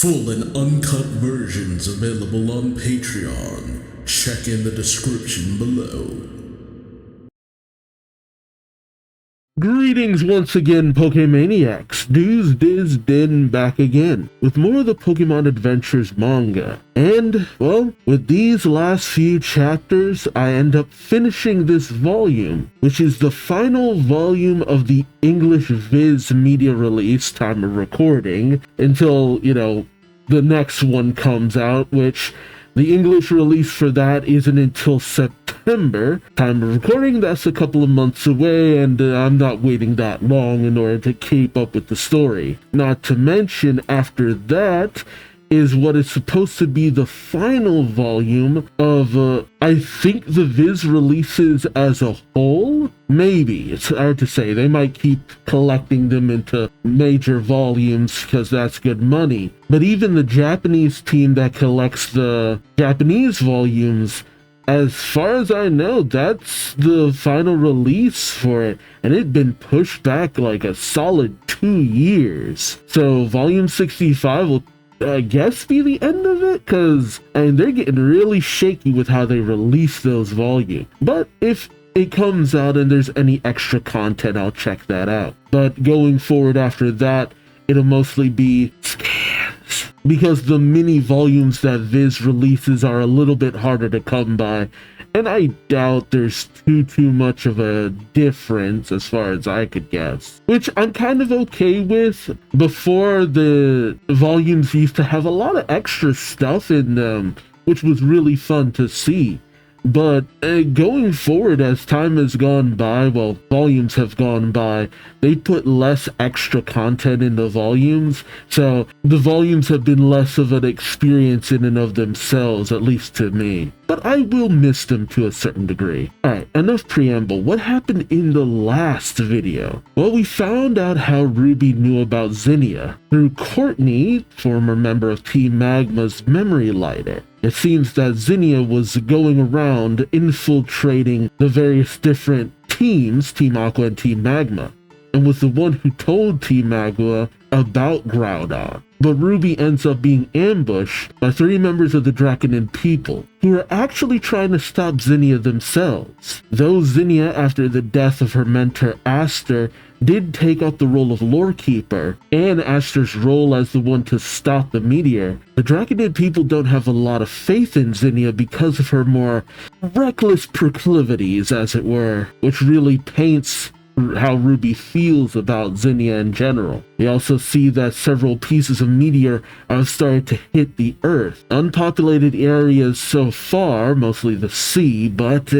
Full and uncut versions available on Patreon. Check in the description below. Greetings once again, Pokemaniacs. Duuz-Diz-Din back again with more of the Pokemon Adventures manga. And, well, with these last few chapters, I end up finishing this volume, which is the final volume of the English Viz media release time of recording, until, the next one comes out, which the English release for that isn't until September. Time of recording, that's a couple of months away, and I'm not waiting that long in order to keep up with the story. Not to mention, after that is what is supposed to be the final volume of, I think, the Viz releases as a whole? Maybe. It's hard to say. They might keep collecting them into major volumes because that's good money. But even the Japanese team that collects the Japanese volumes, as far as I know, that's the final release for it, and it'd been pushed back like a solid 2 years. So volume 65 will, I guess, be the end of it, because they're getting really shaky with how they release those volumes. But if it comes out and there's any extra content, I'll check that out. But going forward after that, it'll mostly be scans, because the mini volumes that Viz releases are a little bit harder to come by, and I doubt there's too much of a difference as far as I could guess, which I'm kind of okay with. Before, the volumes used to have a lot of extra stuff in them, which was really fun to see. But going forward, as time has gone by, well, volumes have gone by, they put less extra content in the volumes, so the volumes have been less of an experience in and of themselves, at least to me. But I will miss them to a certain degree. Alright, enough preamble. What happened in the last video? Well, we found out how Ruby knew about Zinnia through Courtney, former member of Team Magma's memory lighter. It seems that Zinnia was going around infiltrating the various different teams, Team Aqua and Team Magma, and was the one who told Team Magma about Groudon. But Ruby ends up being ambushed by 3 members of the Draconin people, who are actually trying to stop Zinnia themselves. Though Zinnia, after the death of her mentor Aster, did take up the role of Lorekeeper, and Aster's role as the one to stop the meteor, the Draconin people don't have a lot of faith in Zinnia because of her more reckless proclivities, as it were, which really paints how Ruby feels about Zinnia in general. We also see that several pieces of meteor have started to hit the Earth. Unpopulated areas so far, mostly the sea, but,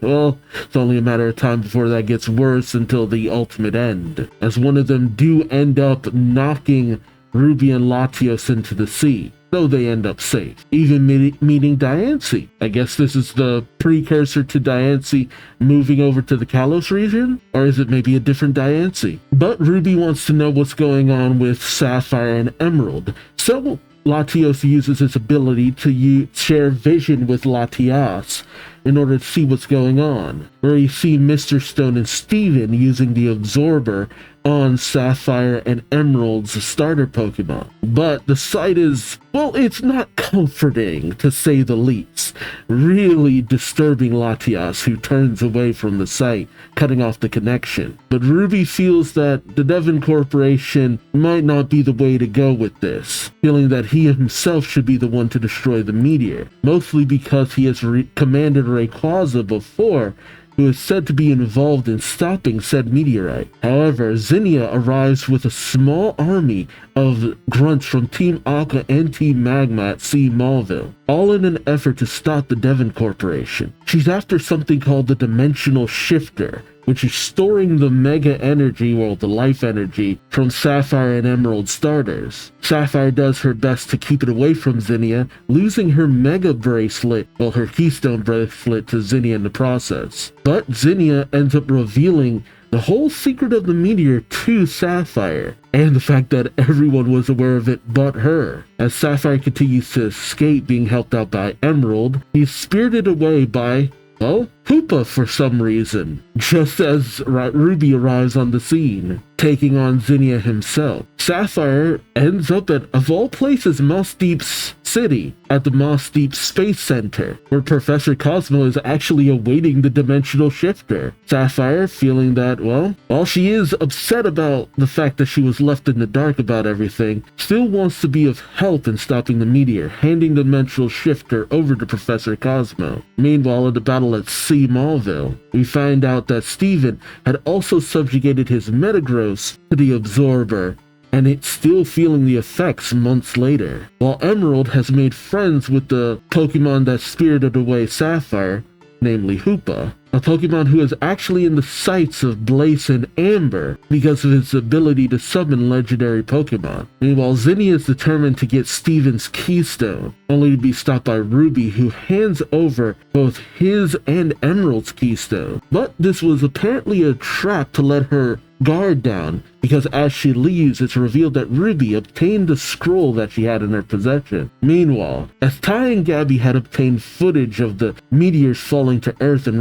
well, it's only a matter of time before that gets worse until the ultimate end, as one of them do end up knocking Ruby and Latios into the sea, though they end up safe, even meeting Diancie. I guess this is the precursor to Diancie moving over to the Kalos region? Or is it maybe a different Diancie? But Ruby wants to know what's going on with Sapphire and Emerald, so Latios uses his ability to share vision with Latias in order to see what's going on, where you see Mr. Stone and Steven using the Absorber on Sapphire and Emerald's starter Pokemon. But the sight is, well, it's not comforting, to say the least. Really disturbing Latias, who turns away from the sight, cutting off the connection. But Ruby feels that the Devon Corporation might not be the way to go with this, feeling that he himself should be the one to destroy the meteor, mostly because he has commanded Rayquaza before, who is said to be involved in stopping said meteorite. However, Zinnia arrives with a small army of grunts from Team Aqua and Team Magma at Sea Mauville, all in an effort to stop the Devon Corporation. She's after something called the Dimensional Shifter, which is storing the Mega Energy, well, the Life Energy, from Sapphire and Emerald starters. Sapphire does her best to keep it away from Zinnia, losing her Mega Bracelet, well, her Keystone Bracelet, to Zinnia in the process. But Zinnia ends up revealing the whole secret of the meteor to Sapphire, and the fact that everyone was aware of it but her. As Sapphire continues to escape being helped out by Emerald, he's spirited away by Well, Hoopa for some reason, just as Ruby arrives on the scene, taking on Zinnia himself. Sapphire ends up at, of all places, Moss Deep's city, at the Moss Deep Space Center, where Professor Cosmo is actually awaiting the dimensional shifter. Sapphire, feeling that, well, while she is upset about the fact that she was left in the dark about everything, still wants to be of help in stopping the meteor, handing the dimensional shifter over to Professor Cosmo. Meanwhile, in the battle at Sea Mallville, we find out that Steven had also subjugated his Metagross to the Absorber, and it's still feeling the effects months later. While Emerald has made friends with the Pokemon that spirited away Sapphire, namely Hoopa, a Pokemon who is actually in the sights of Blaze and Amber because of its ability to summon legendary Pokemon. Meanwhile, Zinnia is determined to get Steven's Keystone, only to be stopped by Ruby, who hands over both his and Emerald's Keystone. But this was apparently a trap to let her guard down, because as she leaves, it's revealed that Ruby obtained the scroll that she had in her possession. Meanwhile, as Ty and Gabby had obtained footage of the meteors falling to Earth in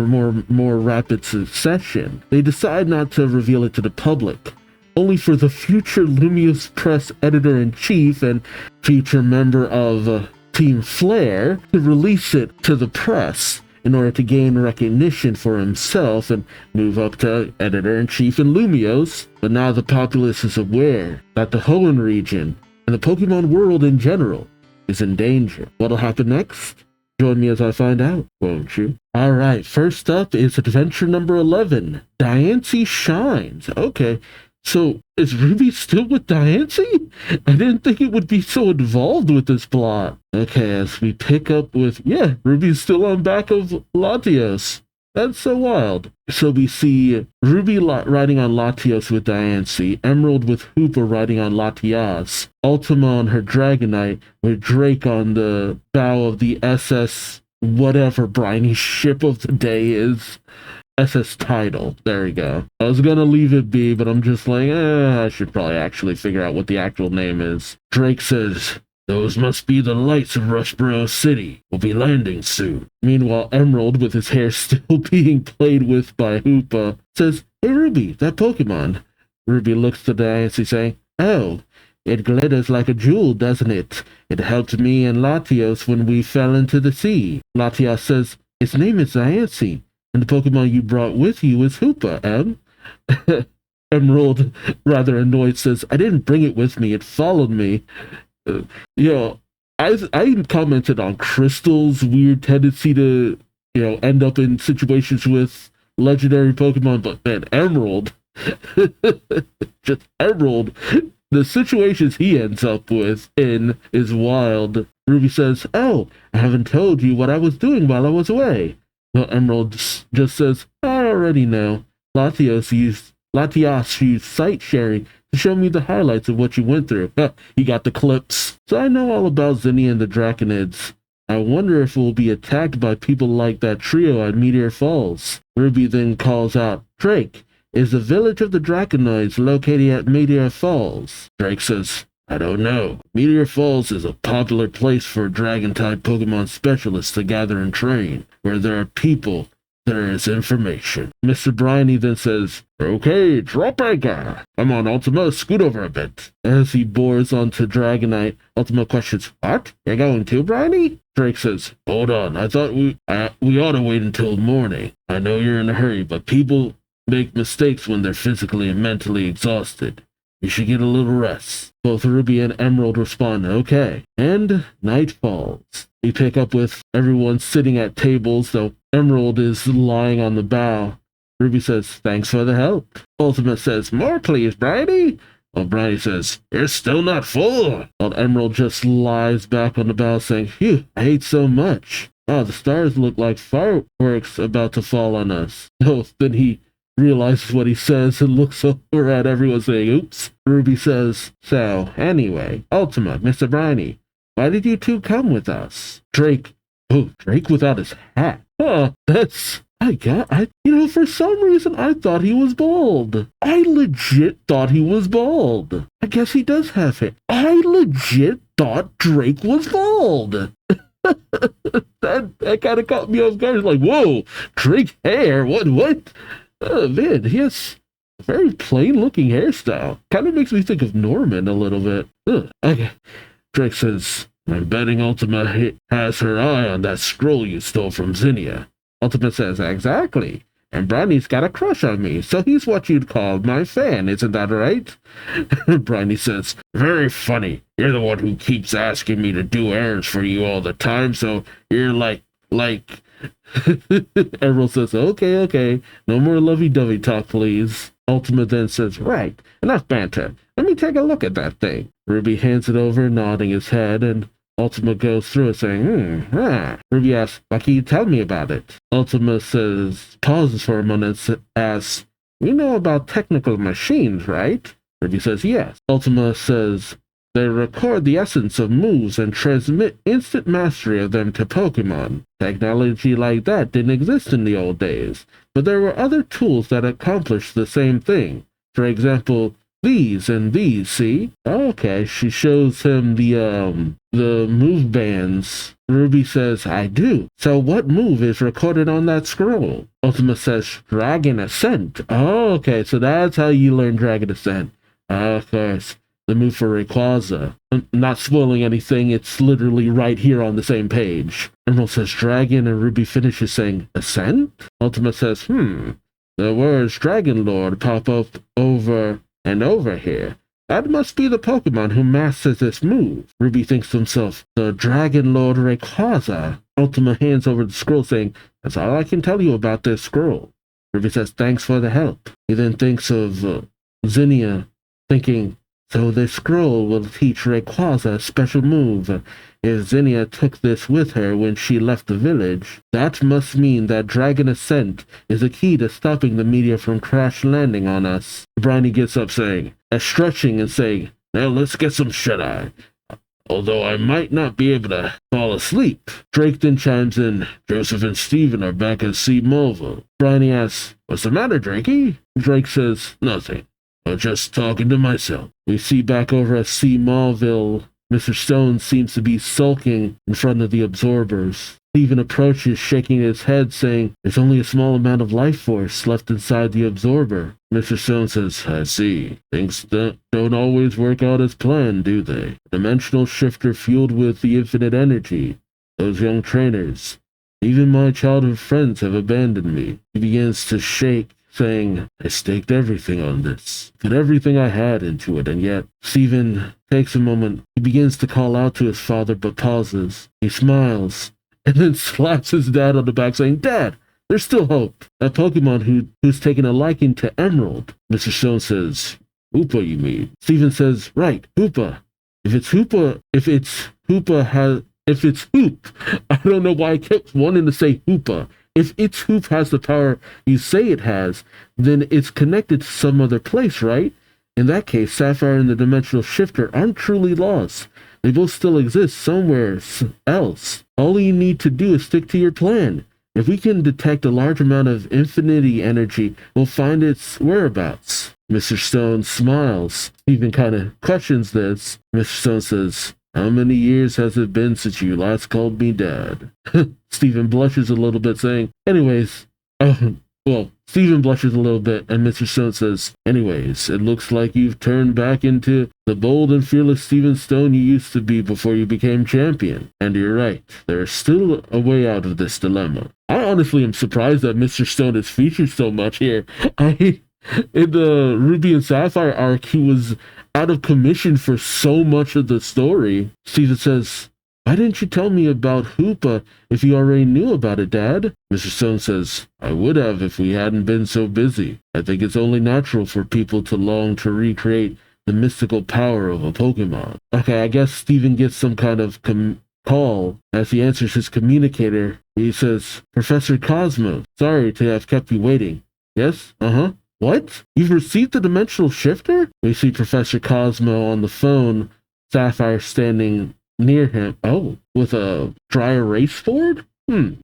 more rapid succession, they decide not to reveal it to the public, only for the future Lumiose Press editor-in-chief and future member of Team Flare to release it to the press in order to gain recognition for himself and move up to editor-in-chief in Lumiose. But now the populace is aware that the Hoenn region and the Pokemon world in general is in danger. What'll happen next? Join me as I find out, won't you? Alright, first up is adventure number 11, Diancie Shines. Okay, so is Ruby still with Diancie? I didn't think it would be so involved with this plot. Okay, as we pick up with, yeah, Ruby's still on back of Latios. That's so wild. So we see Ruby riding on Latios with Diancie, Emerald with Hoopa riding on Latias, Ultima on her Dragonite, with Drake on the bow of the SS whatever briny ship of the day is. SS Tidal. There we go. I was gonna leave it be, but I'm just like, I should probably actually figure out what the actual name is. Drake says, "Those must be the lights of Rushborough City. We'll be landing soon." Meanwhile, Emerald, with his hair still being played with by Hoopa, says, "Hey Ruby, that Pokemon." Ruby looks to Diancie saying, "Oh, it glitters like a jewel, doesn't it? It helped me and Latios when we fell into the sea." Latios says, "Its name is Diancie, and the Pokemon you brought with you is Hoopa, Em." Emerald, rather annoyed, says, "I didn't bring it with me, it followed me." I commented on Crystal's weird tendency to, end up in situations with legendary Pokemon, but man, Emerald, just Emerald, the situations he ends up with in is wild. Ruby says, "Oh, I haven't told you what I was doing while I was away." Well, Emerald just says, "I already know. Latios used sight sharing to show me the highlights of what you went through." He got the clips. "So I know all about Zinnia and the Draconids. I wonder if we'll be attacked by people like that trio at Meteor Falls." Ruby then calls out, "Drake, is the village of the Draconids located at Meteor Falls?" Drake says, "I don't know. Meteor Falls is a popular place for Dragon-type Pokemon specialists to gather and train. Where there are people, there is information." Mr. Bryony then says, "Okay, drop anchor. Come on, Ultima, scoot over a bit." As he bores onto Dragonite, Ultima questions, "What? You're going too, Bryony?" Drake says, "Hold on, I thought we ought to wait until morning. I know you're in a hurry, but people make mistakes when they're physically and mentally exhausted. You should get a little rest." Both Ruby and Emerald respond, "Okay." And night falls. We pick up with everyone sitting at tables, though Emerald is lying on the bow. Ruby says, "Thanks for the help." Ultima says, "More please, Bridie." While Bridie says, "You're still not full." While Emerald just lies back on the bow saying, "Phew, I ate so much. Oh, the stars look like fireworks about to fall on us." Oh, then he realizes what he says and looks over at everyone saying, "Oops." Ruby says, "So, anyway, Ultima, Mr. Briney, why did you two come with us?" Drake without his hat. For some reason I thought he was bald. I legit thought he was bald. I guess he does have it. I legit thought Drake was bald. that kind of caught me off guard. Like, whoa, Drake hair? What? Oh, man, he has a very plain-looking hairstyle. Kind of makes me think of Norman a little bit. Ugh. Okay. Drake says, I'm betting Ultima has her eye on that scroll you stole from Zinnia. Ultima says, exactly. And Bryony's got a crush on me, so he's what you'd call my fan, isn't that right? Bryony says, very funny. You're the one who keeps asking me to do errands for you all the time, so you're like... Emerald says, okay. No more lovey-dovey talk, please. Ultima then says, right, enough banter. Let me take a look at that thing. Ruby hands it over, nodding his head, and Ultima goes through it saying, Ruby asks, what can you tell me about it? Ultima says, pauses for a moment and asks, you know about technical machines, right? Ruby says, yes. Ultima says, they record the essence of moves and transmit instant mastery of them to Pokémon. Technology like that didn't exist in the old days, but there were other tools that accomplished the same thing. For example, these and these, see? Okay, she shows him the move bands. Ruby says, I do. So what move is recorded on that scroll? Ultima says, Dragon Ascent. Oh, okay, so that's how you learn Dragon Ascent. Of course. The move for Rayquaza. I'm not spoiling anything, it's literally right here on the same page. Emerald says Dragon, and Ruby finishes saying, Ascent? Ultima says, The words Dragon Lord pop up over and over here. That must be the Pokemon who masters this move. Ruby thinks to himself, the Dragon Lord Rayquaza. Ultima hands over the scroll saying, that's all I can tell you about this scroll. Ruby says, thanks for the help. He then thinks of Zinnia, thinking, so this scroll will teach Rayquaza a special move. If Zinnia took this with her when she left the village, that must mean that Dragon Ascent is a key to stopping the meteor from crash landing on us. Bryony gets up stretching and saying, now let's get some shut-eye. Although I might not be able to fall asleep. Drake then chimes in, Joseph and Steven are back at Sea Mulville. Bryony asks, what's the matter, Drakey? Drake says, nothing. I'm just talking to myself. We see back over at Sea Mulville, Mr. Stone seems to be sulking in front of the absorbers. Steven approaches, shaking his head, saying, there's only a small amount of life force left inside the absorber. Mr. Stone says, I see. Things don't always work out as planned, do they? A dimensional shifter fueled with the infinite energy. Those young trainers. Even my childhood friends have abandoned me. He begins to shake, saying, I staked everything on this, put everything I had into it, and yet Steven takes a moment. He begins to call out to his father, but pauses. He smiles, and then slaps his dad on the back, saying, Dad, there's still hope. That Pokemon who's taken a liking to Emerald. Mr. Stone says, Hoopa, you mean? Steven says, right, Hoopa. If it's Hoop, I don't know why I kept wanting to say Hoopa. If its hoop has the power you say it has, then it's connected to some other place, right? In that case, Sapphire and the Dimensional Shifter aren't truly lost. They both still exist somewhere else. All you need to do is stick to your plan. If we can detect a large amount of infinity energy, we'll find its whereabouts. Mr. Stone smiles. Steven kind of questions this. Mr. Stone says, how many years has it been since you last called me Dad? Steven blushes a little bit, saying, anyways, Steven blushes a little bit, and Mr. Stone says, anyways, it looks like you've turned back into the bold and fearless Steven Stone you used to be before you became champion. And you're right, there's still a way out of this dilemma. I honestly am surprised that Mr. Stone is featured so much here. In the Ruby and Sapphire arc, he was out of commission for so much of the story. Steven says, why didn't you tell me about Hoopa if you already knew about it, Dad? Mr. Stone says, I would have if we hadn't been so busy. I think it's only natural for people to long to recreate the mystical power of a Pokemon. Okay, I guess Steven gets some kind of call. As he answers his communicator, he says, Professor Cosmo, sorry to have kept you waiting. Yes? What? You've received the Dimensional Shifter? We see Professor Cosmo on the phone, Sapphire standing near him. Oh, with a dry erase board?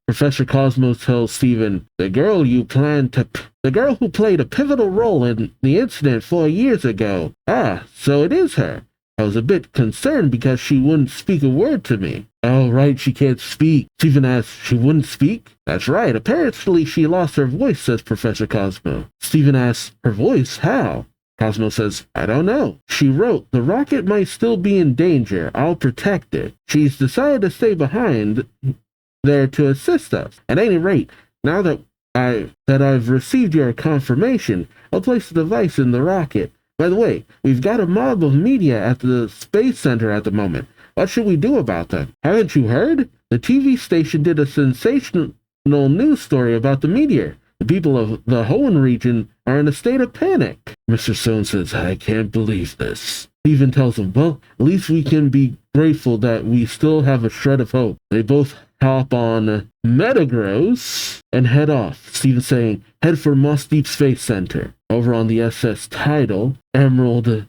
Professor Cosmo tells Steven, the girl who played a pivotal role in the incident 4 years ago. Ah, so it is her. I was a bit concerned because she wouldn't speak a word to me. Oh, right, she can't speak. Steven asks, she wouldn't speak? That's right, apparently she lost her voice, says Professor Cosmo. Steven asks, her voice? How? Cosmo says, I don't know. She wrote, the rocket might still be in danger. I'll protect it. She's decided to stay behind there to assist us. At any rate, now that I've received your confirmation, I'll place the device in the rocket. By the way, we've got a mob of media at the Space Center at the moment. What should we do about them? Haven't you heard? The TV station did a sensational news story about the meteor. The people of the Hoenn region are in a state of panic. Mr. Stone says, I can't believe this. Steven tells him, well, at least we can be grateful that we still have a shred of hope. They both hop on Metagross and head off. Steven saying, head for Moss Deep Space Center. Over on the SS Tidal, Emerald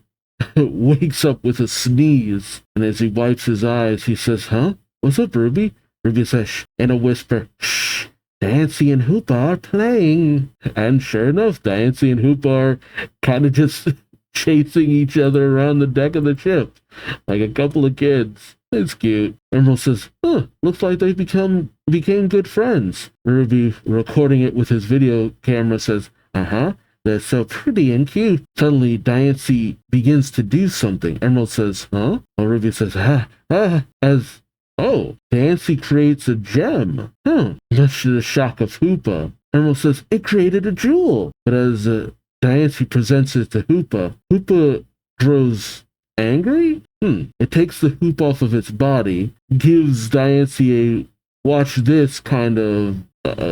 wakes up with a sneeze, and as he wipes his eyes, he says, huh? What's up, Ruby? Ruby says, shh, in a whisper, shh. Diancie and Hoopa are playing. And sure enough, Diancie and Hoopa are kind of just chasing each other around the deck of the ship, like a couple of kids. It's cute. Emerald says, looks like they became good friends. Ruby, recording it with his video camera, says, they're so pretty and cute. Suddenly, Diancie begins to do something. Emerald says, huh? Well, Ruby says, Diancie creates a gem. Much to the shock of Hoopa. Emerald says, it created a jewel. But as Diancie presents it to Hoopa, Hoopa grows angry? It takes the hoop off of its body, gives Diancie a watch this kind of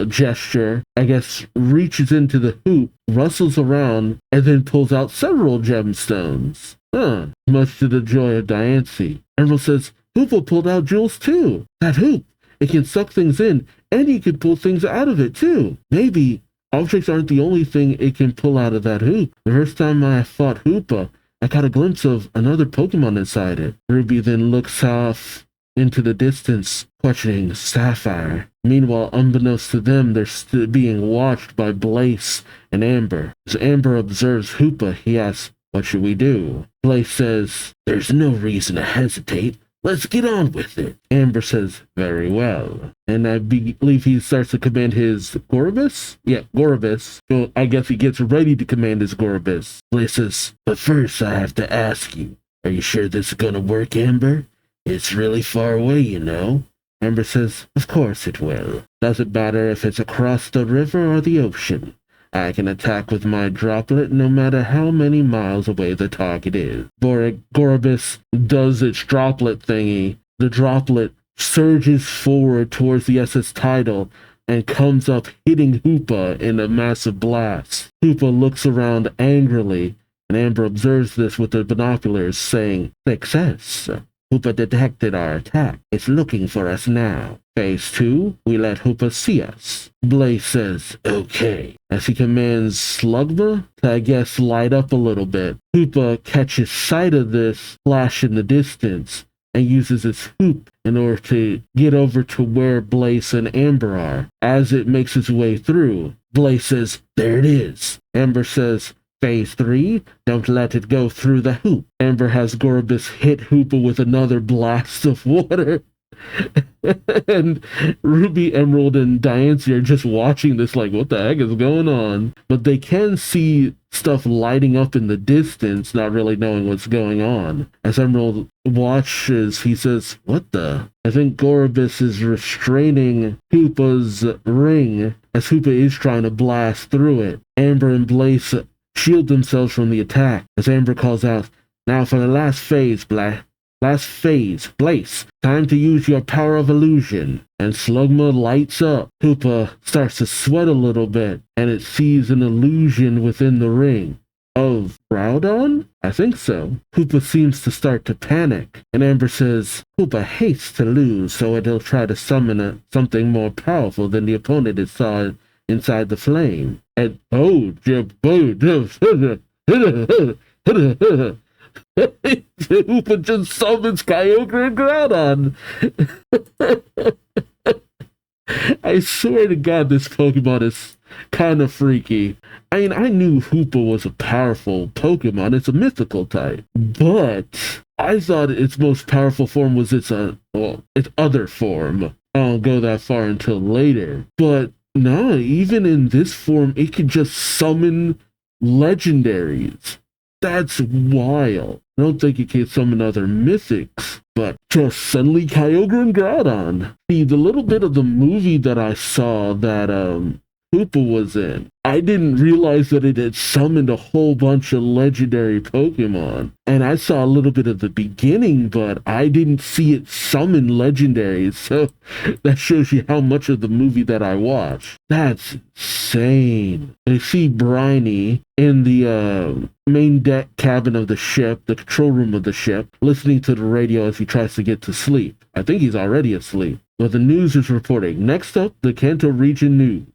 gesture, I guess, reaches into the hoop, rustles around, and then pulls out several gemstones. Much to the joy of Diancie. Emerald says, Hoopa pulled out jewels too. That hoop, it can suck things in, and you can pull things out of it too. Maybe objects aren't the only thing it can pull out of that hoop. The first time I fought Hoopa, I caught a glimpse of another Pokemon inside it. Ruby then looks off into the distance, questioning Sapphire. Meanwhile, unbeknownst to them, they're being watched by Blaze and Amber. As Amber observes Hoopa, he asks, what should we do? Blaze says, there's no reason to hesitate. Let's get on with it. Amber says, very well. And I believe he starts to command his Gorobus? Yeah, Gorobus. So I guess he gets ready to command his Gorobus. Blaze says, but first I have to ask you, are you sure this is gonna work, Amber? It's really far away, you know. Amber says, of course it will. Doesn't matter if it's across the river or the ocean. I can attack with my droplet no matter how many miles away the target is. Gorobus does its droplet thingy. The droplet surges forward towards the SS Tidal and comes up hitting Hoopa in a massive blast. Hoopa looks around angrily, and Amber observes this with her binoculars, saying, success. Hoopa detected our attack. It's looking for us now. Phase 2, we let Hoopa see us. Blaze says, okay. As he commands Slugma to, I guess, light up a little bit. Hoopa catches sight of this flash in the distance and uses its hoop in order to get over to where Blaze and Amber are. As it makes its way through, Blaze says, there it is. Amber says, Phase 3, don't let it go through the hoop. Amber has Gorobus hit Hoopa with another blast of water. And Ruby, Emerald, and Diancie are just watching this like, what the heck is going on? But they can see stuff lighting up in the distance, not really knowing what's going on. As Emerald watches, he says, what the? I think Gorobus is restraining Hoopa's ring as Hoopa is trying to blast through it. Amber and Blaze shield themselves from the attack as Amber calls out, now for the last phase, Blaze. Time to use your power of illusion. And Slugma lights up. Hoopa starts to sweat a little bit, and it sees an illusion within the ring. Of Groudon? I think so. Hoopa seems to start to panic, and Amber says, Hoopa hates to lose, so it'll try to summon something more powerful than the opponent it saw inside the flame. And Hoopa just summons Kyogre and Groudon. I swear to God, this Pokemon is kind of freaky. I mean, I knew Hoopa was a powerful Pokemon. It's a mythical type. But I thought its most powerful form was its other form. I don't go that far until later. But no, even in this form, it could just summon legendaries. That's wild. I don't think it can summon other mythics, but just suddenly Kyogre and Groudon. See, the little bit of the movie that I saw that Hoopa was in, I didn't realize that it had summoned a whole bunch of legendary Pokemon. And I saw a little bit of the beginning, but I didn't see it summon legendaries. So that shows you how much of the movie that I watched. That's insane. I see Briny in the main deck cabin of the ship, the control room of the ship, listening to the radio as he tries to get to sleep. I think he's already asleep. But the news is reporting. Next up, the Kanto region news.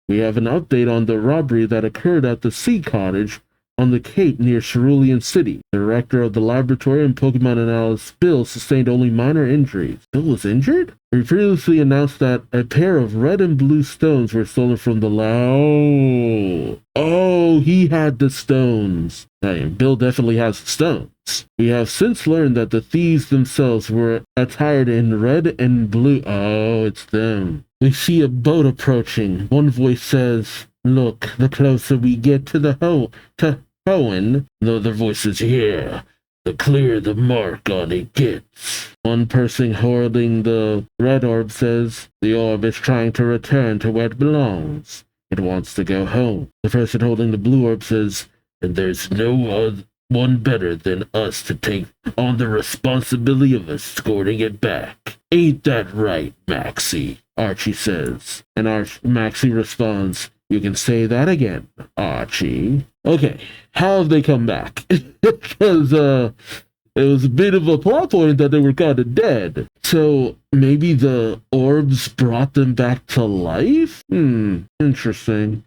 We have an update on the robbery that occurred at the Sea Cottage on the Cape near Cerulean City. The director of the laboratory and Pokemon analyst Bill sustained only minor injuries. Bill was injured? We previously announced that a pair of red and blue stones were stolen from the lab. Oh, he had the stones. Hey, Bill definitely has the stones. We have since learned that the thieves themselves were attired in red and blue. Oh, it's them. We see a boat approaching. One voice says, "Look, the closer we get to the Hoenn," the other voice says, "Yeah, the clearer the mark on it gets." One person holding the red orb says, "The orb is trying to return to where it belongs. It wants to go home." The person holding the blue orb says, "And there's no one better than us to take on the responsibility of escorting it back. Ain't that right, Maxie?" Archie says. And Maxie responds, "You can say that again, Archie." Okay, how have they come back? Because it was a bit of a plot point that they were kind of dead. So maybe the orbs brought them back to life? Interesting.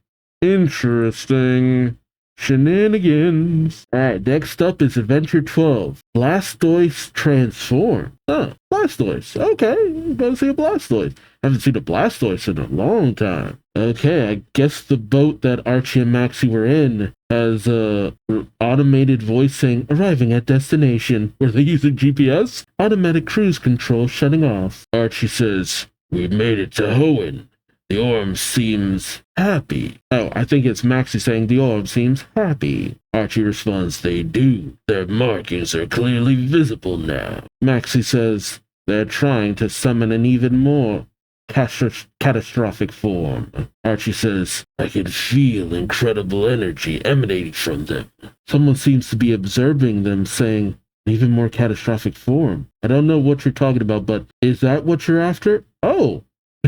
Shenanigans. Alright, next up is Adventure 12. Blastoise Transform. Oh, Blastoise. Okay, I'm going to see a Blastoise. Haven't seen a Blastoise in a long time. Okay, I guess the boat that Archie and Maxie were in has a automated voice saying, "Arriving at destination." Were they using GPS? Automatic cruise control shutting off. Archie says, "We made it to Hoenn. The orb seems happy." Oh, I think it's Maxie saying the orb seems happy. Archie responds, "They do. Their markings are clearly visible now." Maxie says, "They're trying to summon an even more catastrophic form." Archie says, "I can feel incredible energy emanating from them." Someone seems to be observing them, saying, "Even more catastrophic form." I don't know what you're talking about, but is that what you're after? Oh.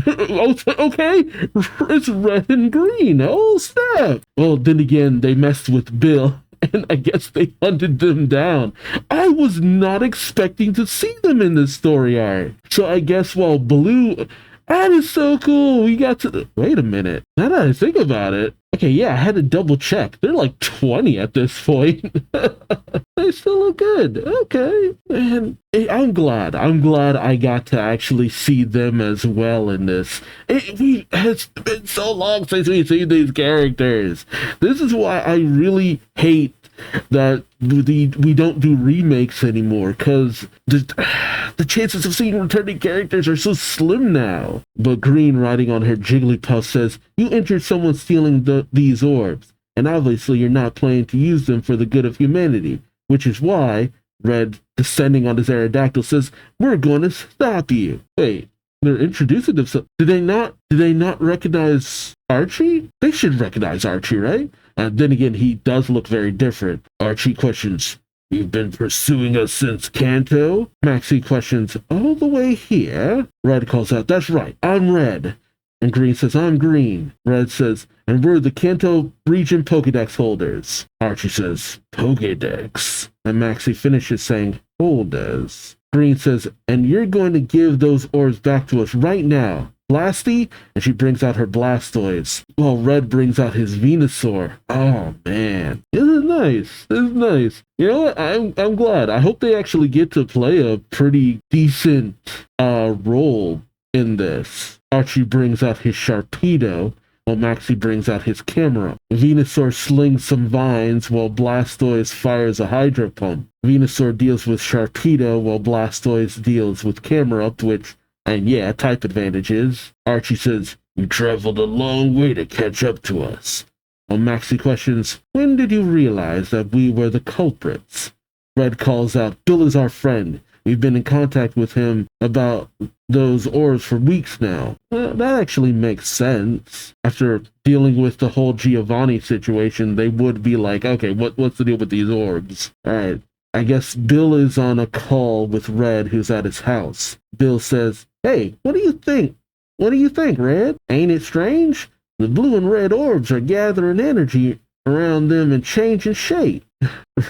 Okay, it's red and green. Oh, snap. Well, then again, they messed with Bill, and I guess they hunted them down. I was not expecting to see them in this story arc. So I guess while Blue... That is so cool. We got to... Wait a minute. Now that I think about it... Okay, yeah, I had to double check. They're like 20 at this point. They still look good. Okay. And I'm glad I got to actually see them as well in this. It's been so long since we've seen these characters. This is why I really hate that we don't do remakes anymore, because the chances of seeing returning characters are so slim now. But Green, riding on her Jigglypuff, says, "You injured someone stealing these orbs, and obviously you're not planning to use them for the good of humanity, which is why," Red, descending on his Aerodactyl, says, "We're going to stop you." Wait, they're introducing themselves. Did they not recognize Archie? They should recognize Archie, right? And then again, he does look very different. Archie questions, "You've been pursuing us since Kanto?" Maxie questions, "All the way here?" Red calls out, "That's right, I'm Red." And Green says, "I'm Green." Red says, "And we're the Kanto region Pokédex holders." Archie says, "Pokédex." And Maxie finishes saying, "Holders." Green says, "And you're going to give those orbs back to us right now. Blasty?" And she brings out her Blastoise, while Red brings out his Venusaur. Oh man, this is nice. You know what? I'm glad. I hope they actually get to play a pretty decent role in this. Archie brings out his Sharpedo, while Maxie brings out his camera. Venusaur slings some vines while Blastoise fires a Hydro Pump. Venusaur deals with Sharpedo while Blastoise deals with Camerupt, which, and yeah, type advantages. Archie says, "You traveled a long way to catch up to us." While Maxie questions, "When did you realize that we were the culprits?" Red calls out, "Bill is our friend. We've been in contact with him about those orbs for weeks now." That actually makes sense. After dealing with the whole Giovanni situation, they would be like, okay, what's the deal with these orbs? Alright, I guess Bill is on a call with Red, who's at his house. Bill says, "Hey, what do you think? What do you think, Red? Ain't it strange? The blue and red orbs are gathering energy around them and changing shape."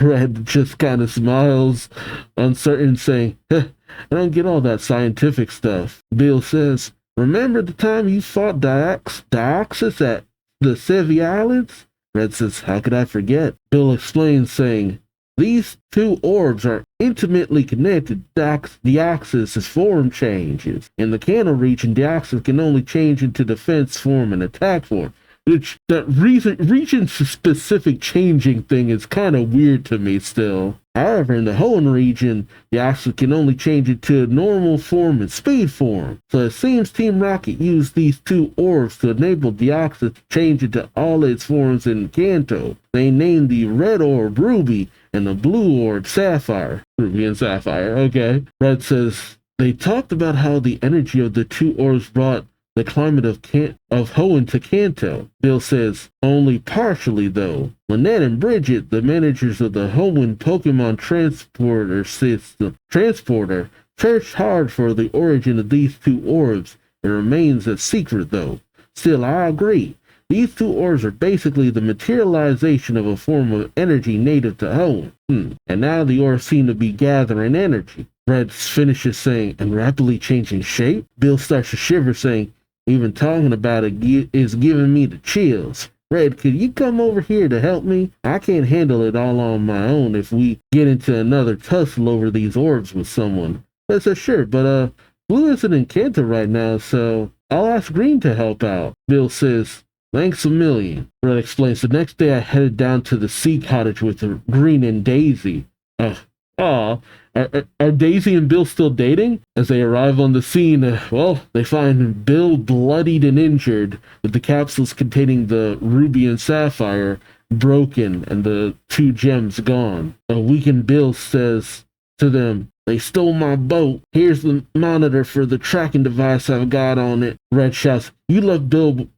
Red just kind of smiles, uncertain, saying, "I don't get all that scientific stuff." Bill says, "Remember the time you fought Dioxys at the Sevi Islands?" Red says, "How could I forget?" Bill explains, saying, "These two orbs are intimately connected. Deoxys' form changes. In the Canal region, Deoxys can only change into defense form and attack form." Which, that region-specific changing thing is kind of weird to me still. However, in the Hoenn region, Deoxys can only change into normal form and speed form. So it seems Team Rocket used these two orbs to enable Deoxys to change into all its forms in Kanto. They named the red orb Ruby and the blue orb Sapphire. Ruby and Sapphire, okay. Red says, "They talked about how the energy of the two orbs brought the climate of Hoenn to Kanto." Bill says, "Only partially, though. Lynette and Bridget, the managers of the Hoenn Pokémon transporter, searched hard for the origin of these two orbs. It remains a secret, though. Still, I agree. These two orbs are basically the materialization of a form of energy native to Hoenn. And now the orbs seem to be gathering energy." Red finishes saying, "And rapidly changing shape?" Bill starts to shiver, saying, "Even talking about it is giving me the chills. Red, could you come over here to help me? I can't handle it all on my own if we get into another tussle over these orbs with someone." I said, "Sure, but Blue isn't in Kanto right now, so I'll ask Green to help out." Bill says, "Thanks a million." Red explains, "The next day I headed down to the sea cottage with Green and Daisy." Are Daisy and Bill still dating? As they arrive on the scene, they find Bill bloodied and injured, with the capsules containing the Ruby and Sapphire broken and the two gems gone. A weakened Bill says to them, "They stole my boat. Here's the monitor for the tracking device I've got on it." Red shouts, We left Bill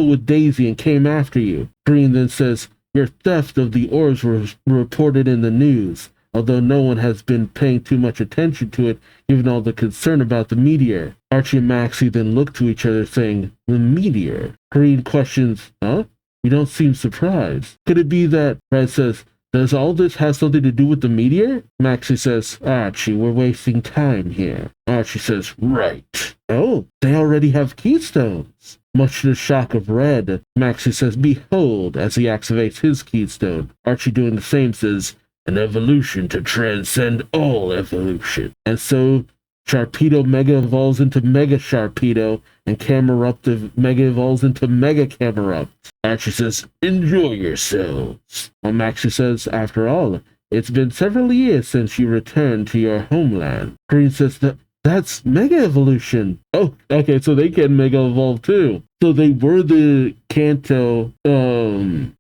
with Daisy and came after you." Green then says, "Your theft of the orbs was reported in the news, although no one has been paying too much attention to it given all the concern about the meteor." Archie and Maxie then look to each other saying, "The meteor?" Green questions, "Huh? You don't seem surprised. Could it be that..." Red says, "Does all this have something to do with the meteor?" Maxie says, "Archie, we're wasting time here." Archie says, "Right." "Oh, they already have keystones." Much to the shock of Red, Maxie says, "Behold," as he activates his keystone. Archie, doing the same, says, "An evolution to transcend all evolution." And so Sharpedo Mega evolves into Mega Sharpedo, and Camerupt Mega evolves into Mega Camerupt. Archie says, "Enjoy yourselves." While Maxie says, "After all, it's been several years since you returned to your homeland." Green says, That's Mega Evolution." Oh, okay, so they can Mega Evolve too. So they were the Kanto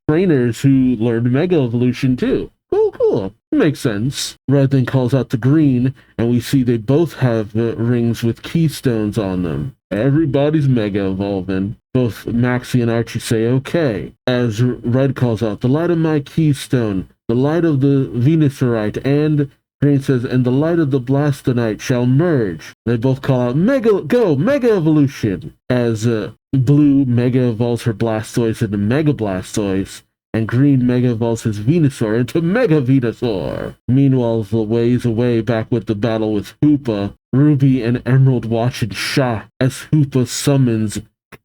trainers who learned Mega Evolution too. Cool. Makes sense. Red then calls out to Green, and we see they both have rings with keystones on them. Everybody's Mega Evolving. Both Maxie and Archie say okay. As Red calls out, "The light of my keystone, the light of the Venusaurite," and Green says, "And the light of the Blastonite shall merge." They both call out, Mega Evolution! As Blue Mega evolves her Blastoise into Mega Blastoise, and Green Mega evolves his Venusaur into Mega Venusaur. Meanwhile, the ways away back with the battle with Hoopa, Ruby and Emerald watch in shock as Hoopa summons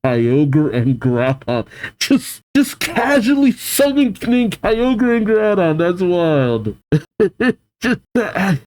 Kyogre and Groudon. Just casually summoning Kyogre and Groudon. That's wild. I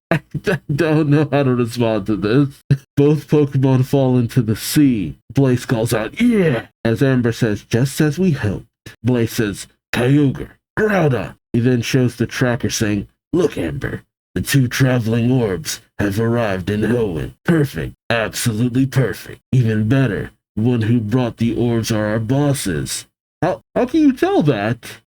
don't know how to respond to this. Both Pokemon fall into the sea. Blaze calls out, yeah! As Amber says, just as we hoped. Blaze says, Kyogre, Groudon. He then shows the tracker saying, look, Amber, the 2 traveling orbs have arrived in Hoenn. Perfect. Absolutely perfect. Even better, the one who brought the orbs are our bosses. How can you tell that?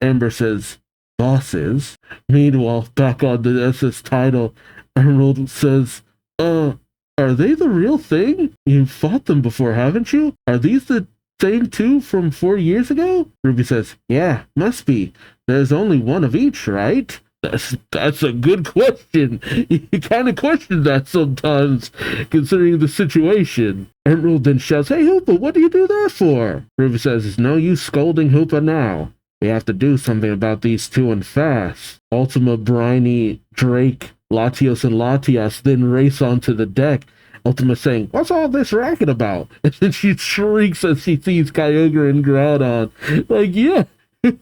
Amber says, bosses. Meanwhile, back on the SS title, Emerald says, are they the real thing? You've fought them before, haven't you? Are these the same 2 from 4 years ago? Ruby says, yeah, must be. There's only one of each, right? That's a good question. You kind of question that sometimes, considering the situation. Emerald then shouts, hey, Hoopa, what do you do that for? Ruby says, it's no use scolding Hoopa now. We have to do something about these 2 and fast. Ultima, Briny, Drake, Latios, and Latias then race onto the deck. Ultima saying, what's all this racket about? And then she shrieks as she sees Kyogre and Groudon. Like, yeah,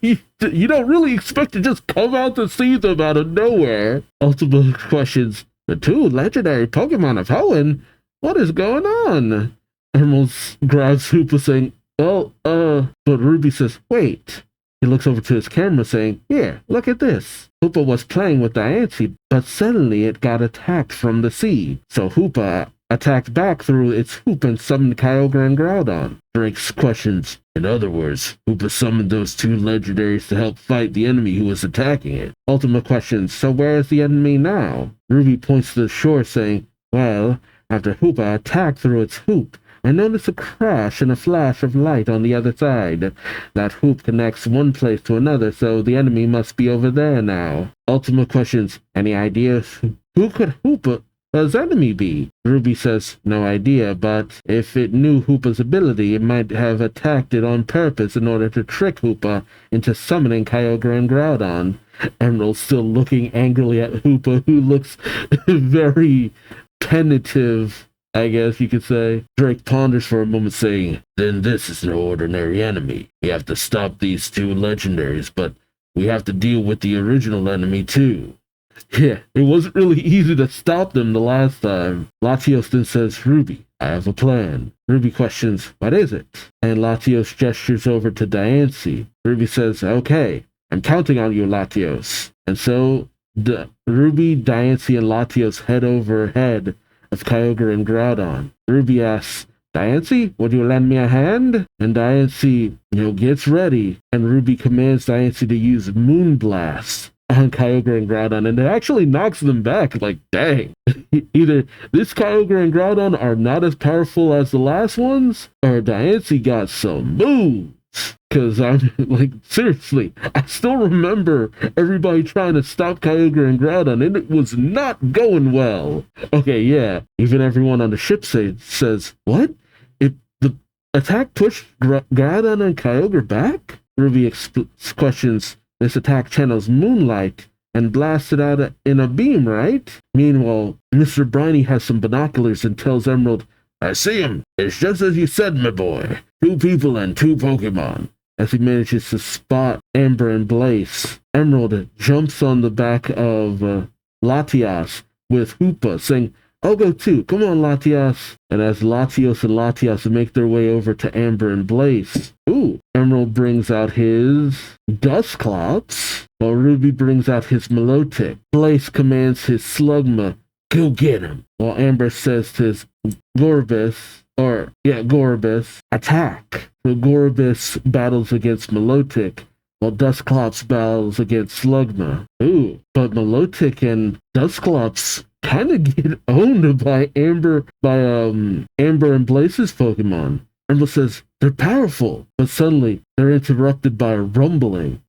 you don't really expect to just come out to see them out of nowhere. Ultima questions, the 2 legendary Pokemon of Hoenn? What is going on? Emerald grabs Hoopa saying, well, but Ruby says, wait. He looks over to his camera saying, here, look at this. Hoopa was playing with Diancie, but suddenly it got attacked from the sea. So Hoopa attacked back through its hoop and summoned Kyogre and Groudon. Drake's questions, in other words, Hoopa summoned those 2 legendaries to help fight the enemy who was attacking it. Ultima questions, so where is the enemy now? Ruby points to the shore saying, well, after Hoopa attacked through its hoop, I noticed a crash and a flash of light on the other side. That hoop connects one place to another, so the enemy must be over there now. Ultima questions, any ideas? Who could Hoopa's enemy be? Ruby says, no idea, but if it knew Hoopa's ability, it might have attacked it on purpose in order to trick Hoopa into summoning Kyogre and Groudon. Emerald still looking angrily at Hoopa, who looks very tentative, I guess you could say. Drake ponders for a moment saying, then this is no ordinary enemy. We have to stop these 2 legendaries, but we have to deal with the original enemy too. Yeah, it wasn't really easy to stop them the last time. Latios then says, Ruby, I have a plan. Ruby questions, what is it? And Latios gestures over to Diancie. Ruby says, okay, I'm counting on you, Latios. And so Ruby, Diancie, and Latios head over ahead of Kyogre and Groudon. Ruby asks, Diancie, would you lend me a hand? And Diancie, gets ready. And Ruby commands Diancie to use Moonblast on Kyogre and Groudon, and it actually knocks them back. Like, dang. Either this Kyogre and Groudon are not as powerful as the last ones, or Diancie got some moves. Because I'm like, seriously, I still remember everybody trying to stop Kyogre and Groudon, and it was not going well. Okay, yeah, even everyone on the ship says, what? If the attack pushed Groudon and Kyogre back? Ruby questions, this attack channels moonlight and blasted out in a beam, right? Meanwhile, Mr. Briny has some binoculars and tells Emerald, I see him. It's just as you said, my boy. 2 people and 2 Pokemon. As he manages to spot Amber and Blaze, Emerald jumps on the back of Latias with Hoopa, saying, I'll go too. Come on, Latias. And as Latios and Latias make their way over to Amber and Blaze, Emerald brings out his Dusclops, while Ruby brings out his Milotic. Blaze commands his Slugma, go get him, while Amber says to his Gorbis, attack. So Gorbis battles against Milotic, while Dusclops battles against Slugma. But Milotic and Dusclops kind of get owned by Amber and Blaze's Pokemon. Emerald says, they're powerful, but suddenly they're interrupted by a rumbling.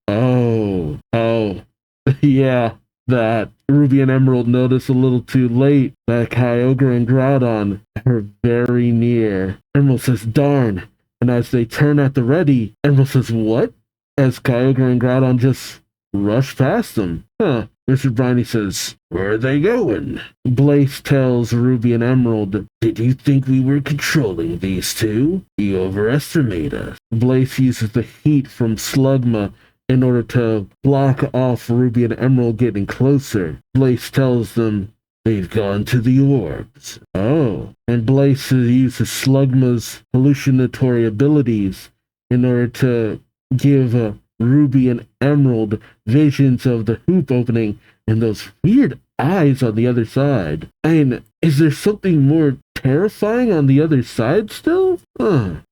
Yeah, that Ruby and Emerald notice a little too late that Kyogre and Groudon are very near. Emerald says, darn. And as they turn at the ready, Emerald says, what? As Kyogre and Groudon just rush past them. Mr. Briny says, where are they going? Blaze tells Ruby and Emerald, did you think we were controlling these 2? You overestimate us. Blaze uses the heat from Slugma in order to block off Ruby and Emerald getting closer. Blaze tells them they've gone to the orbs. Oh, and Blaze uses Slugma's hallucinatory abilities in order to give Ruby and Emerald visions of the hoop opening and those weird eyes on the other side. I mean, is there something more terrifying on the other side still?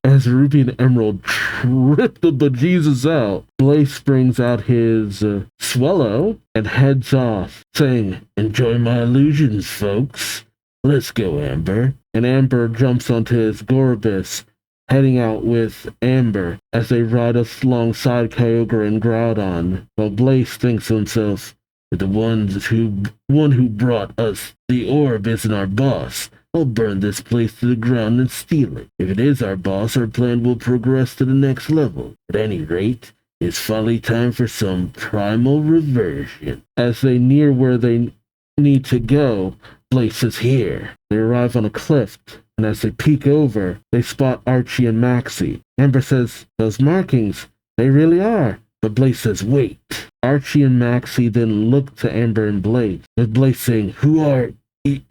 As Ruby and Emerald trip the bejesus out, Blaze brings out his Swallow and heads off, saying, "Enjoy my illusions, folks. Let's go, Amber." And Amber jumps onto his Gorbis, heading out with Amber as they ride alongside Kyogre and Groudon, while Blaze thinks to himself, "The one who brought us the orb isn't our boss. I'll burn this place to the ground and steal it. If it is our boss, our plan will progress to the next level. At any rate, it's finally time for some primal reversion." As they near where they need to go, Blaze is here. They arrive on a cliff, and as they peek over, they spot Archie and Maxie. Amber says, "Those markings, they really are." But Blaze says, "Wait." Archie and Maxie then look to Amber and Blaze, with Blaze saying, "Who are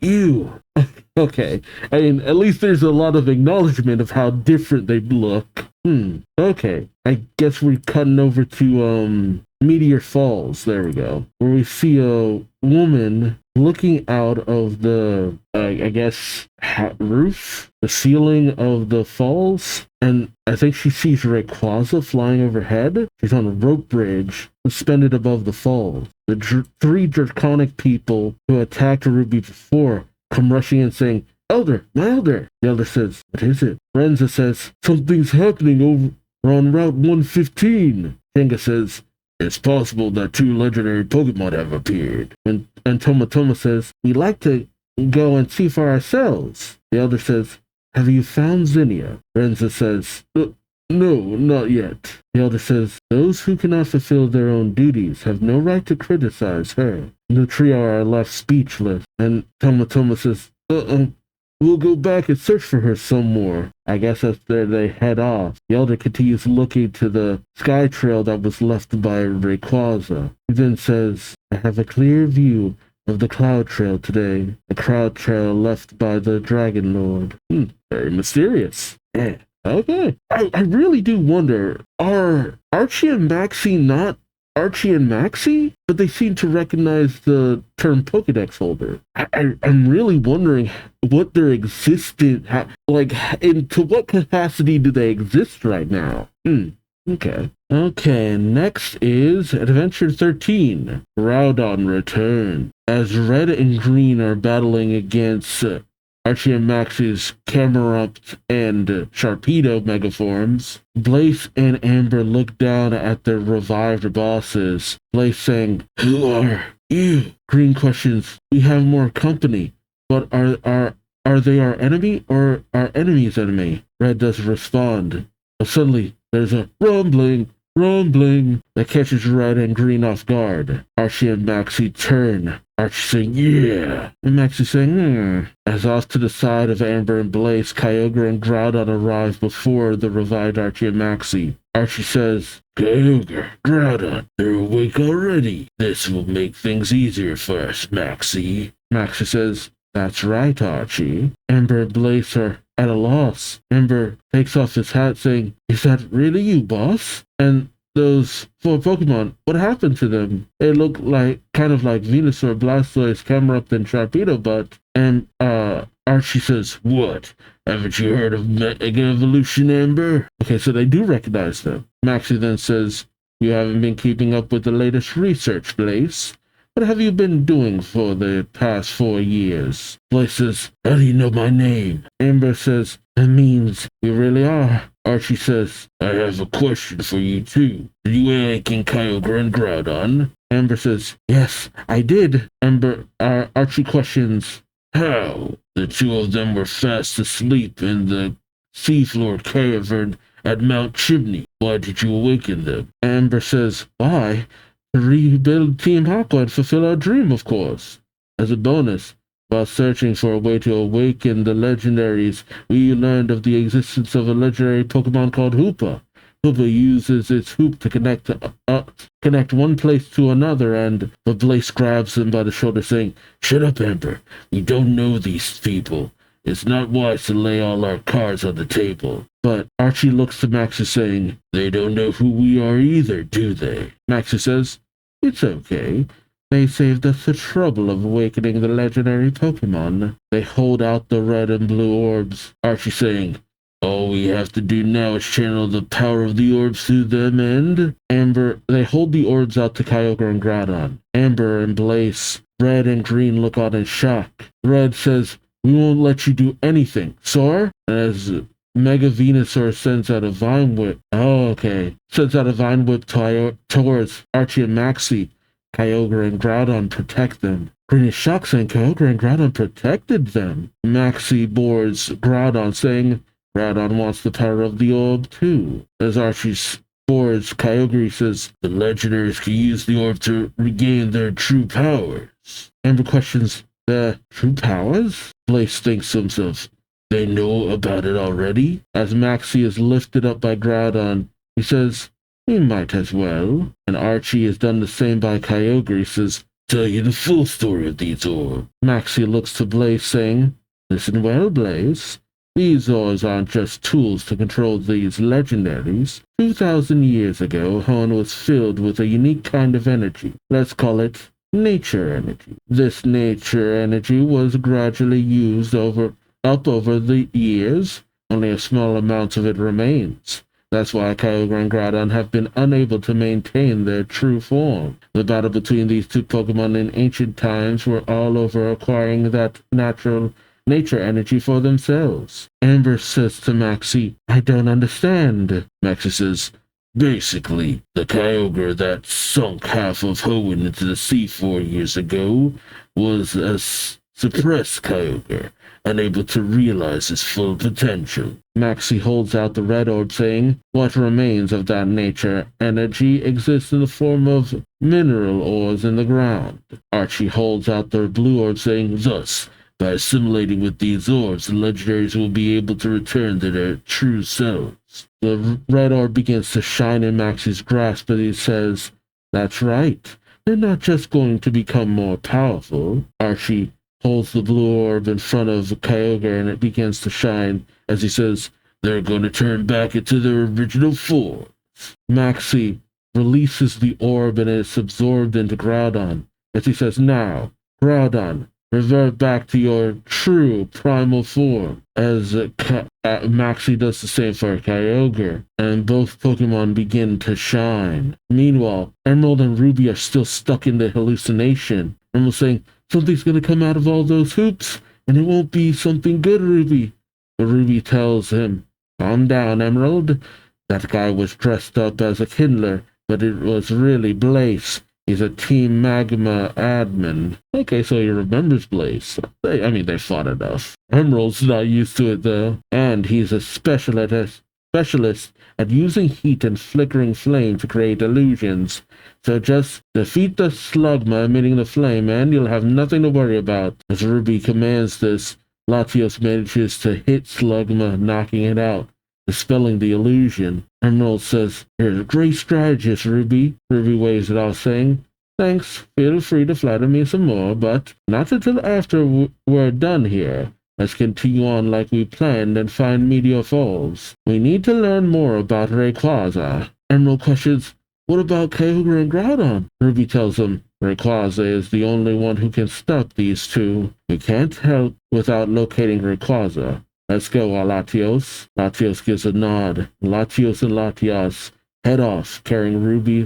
you?" Okay, I mean, at least there's a lot of acknowledgement of how different they look. Okay, I guess we're cutting over to Meteor Falls. There we go, where we see a woman looking out of the, I guess, roof, the ceiling of the falls, and I think she sees Rayquaza flying overhead. She's on a rope bridge suspended above the falls. The three draconic people who attacked Ruby before come rushing in saying, "Elder, my elder!" The elder says, "What is it?" Renza says, "Something's happening over on Route 115. Jenga says, "It's possible that 2 legendary Pokemon have appeared." And Tomatoma says, "We like to go and see for ourselves." The elder says, "Have you found Zinnia?" Renza says, "No, not yet." The elder says, "Those who cannot fulfill their own duties have no right to criticize her." The trio are left speechless, and Tomatoma says, "We'll go back and search for her some more." I guess after they head off, the elder continues looking to the sky trail that was left by Rayquaza. He then says, "I have a clear view of the cloud trail today, the cloud trail left by the Dragon Lord." Very mysterious. Yeah. Okay. I really do wonder, are Archie and Maxie not Archie and Maxie? But they seem to recognize the term Pokedex holder. I'm really wondering what their existence, to what capacity do they exist right now? Okay. Okay, next is Adventure 13, Groudon Return. As Red and Green are battling against Archie and Max's Camerupt and Sharpedo megaforms, Blaze and Amber look down at their revived bosses. Blaze saying, "Who are you?" Green questions, "We have more company, but are they our enemy or our enemy's enemy?" Red doesn't respond. But suddenly, there's a rumbling that catches Red and Green off guard. Archie and Maxie turn. Archie saying, "Yeah," and Maxie saying, As off to the side of Amber and Blaze, Kyogre and Groudon arrive before the revived Archie and Maxie. Archie says, "Kyogre, Groudon, they're awake already. This will make things easier for us, Maxie." Maxie says, "That's right, Archie." Amber and Blaze are at a loss. Amber takes off his hat saying, "Is that really you, boss?" And those 4 Pokemon, what happened to them? They look kind of like Venusaur, Blastoise, Camerupt, and Sharpedo, but... And Archie says, "What? Haven't you heard of Mega Evolution, Amber?" Okay, so they do recognize them. Maxie then says, "You haven't been keeping up with the latest research, Blaze. What have you been doing for the past 4 years?" Blaze says, "How do you know my name?" Amber says, "That means you really are." Archie says, "I have a question for you too. Did you awaken Kyogre and Groudon?" Amber says, "Yes, I did." Archie questions, "How?" "The 2 of them were fast asleep in the seafloor cavern at Mount Chimney. Why did you awaken them?" Amber says, "Why? To rebuild Team Aqua and fulfill our dream, of course." As a bonus, while searching for a way to awaken the legendaries, we learned of the existence of a legendary Pokemon called Hoopa. Hoopa uses its hoop to connect one place to another, and the Blaze grabs him by the shoulder, saying, "Shut up, Amber. You don't know these people. It's not wise to lay all our cards on the table." But Archie looks to Maxie, saying, "They don't know who we are either, do they?" Maxie says, "It's okay. They saved us the trouble of awakening the legendary Pokémon." They hold out the red and blue orbs, Archie saying, "All we have to do now is channel the power of the orbs through them, and..." They hold the orbs out to Kyogre and Groudon. Amber and Blaze, Red and Green look on in shock. Red says, "We won't let you do anything, Sor." As Mega Venusaur sends out a Vine Whip. Sends out a Vine Whip towards Archie and Maxie. Kyogre and Groudon protect them. Green is shocked, saying Kyogre and Groudon protected them. Maxie boards Groudon, saying Groudon wants the power of the orb too. As Archie boards Kyogre, says the legendaries can use the orb to regain their true powers. Amber questions, the true powers? Blaze thinks to himself, they know about it already? As Maxie is lifted up by Groudon, he says, "We might as well." And Archie has done the same by Kyogre. He says, "Tell you the full story of these orbs." Maxie looks to Blaze, saying, "Listen well, Blaze. These orbs aren't just tools to control these legendaries. 2,000 years ago, Hoenn was filled with a unique kind of energy. Let's call it nature energy. This nature energy was gradually used over the years. Only a small amount of it remains. That's why Kyogre and Groudon have been unable to maintain their true form. The battle between these two Pokemon in ancient times were all over acquiring that natural nature energy for themselves." Amber says to Maxie, "I don't understand." Maxie says, "Basically, the Kyogre that sunk half of Hoenn into the sea 4 years ago was a suppressed Kyogre, unable to realize his full potential." Maxie holds out the red orb, saying, "What remains of that nature energy exists in the form of mineral ores in the ground." Archie holds out the blue orb, saying, "Thus, by assimilating with these orbs, the legendaries will be able to return to their true selves." The red orb begins to shine in Maxie's grasp, but he says, "That's right. They're not just going to become more powerful." Archie holds the blue orb in front of Kyogre, and it begins to shine as he says, "They're going to turn back into their original form." Maxie releases the orb and it's absorbed into Groudon as he says, "Now, Groudon, revert back to your true primal form." As Maxie does the same for Kyogre, and both Pokemon begin to shine. Meanwhile, Emerald and Ruby are still stuck in the hallucination. Emerald's saying, "Something's going to come out of all those hoops, and it won't be something good, Ruby." But Ruby tells him, "Calm down, Emerald. That guy was dressed up as a Kindler, but it was really Blaze. He's a Team Magma admin." Okay, so he remembers Blaze. They fought enough. Emerald's not used to it, though. And he's a specialist at using heat and flickering flame to create illusions. So just defeat the Slugma emitting the flame, and you'll have nothing to worry about. As Ruby commands this, Latios manages to hit Slugma, knocking it out, dispelling the illusion. Emerald says, "You're a great strategist, Ruby." Ruby waves it off, saying, "Thanks, feel free to flatter me some more, but not until after we're done here. Let's continue on like we planned and find Meteor Falls. We need to learn more about Rayquaza." Emerald questions, "What about Kyogre and Groudon?" Ruby tells him, "Rayquaza is the only one who can stop these two. We can't help without locating Rayquaza. Let's go, Latios." Latios gives a nod. Latios and Latias head off, carrying Ruby,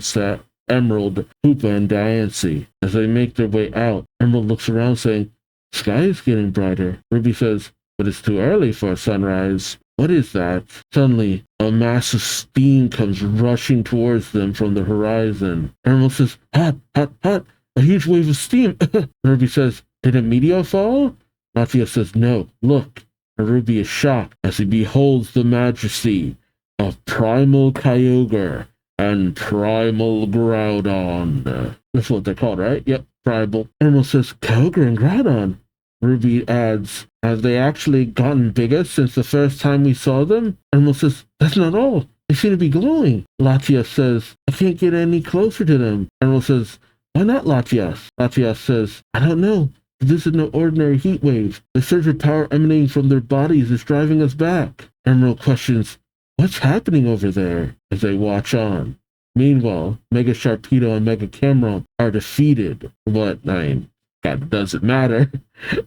Emerald, Hoopa, and Diancie. As they make their way out, Emerald looks around, saying, "Sky is getting brighter." Ruby says, "But it's too early for a sunrise." What is that? Suddenly, a mass of steam comes rushing towards them from the horizon. Emerald says, "Hot, hot, hot, a huge wave of steam." Ruby says, "Did a meteor fall?" Latias says, "No, look." And Ruby is shocked as he beholds the majesty of Primal Kyogre and Primal Groudon. That's what they're called, right? Yep, Primal. Emerald says, "Kyogre and Groudon." Ruby adds, "Have they actually gotten bigger since the first time we saw them?" Emerald says, "That's not all. They seem to be glowing. Latias says, I can't get any closer to them. Emerald says, why not, Latias? Latias says, I don't know. This is no ordinary heat wave. The surge of power emanating from their bodies is driving us back. Emerald questions, what's happening over there? As they watch on. Meanwhile, Mega Sharpedo and Mega Cameron are defeated. God doesn't matter,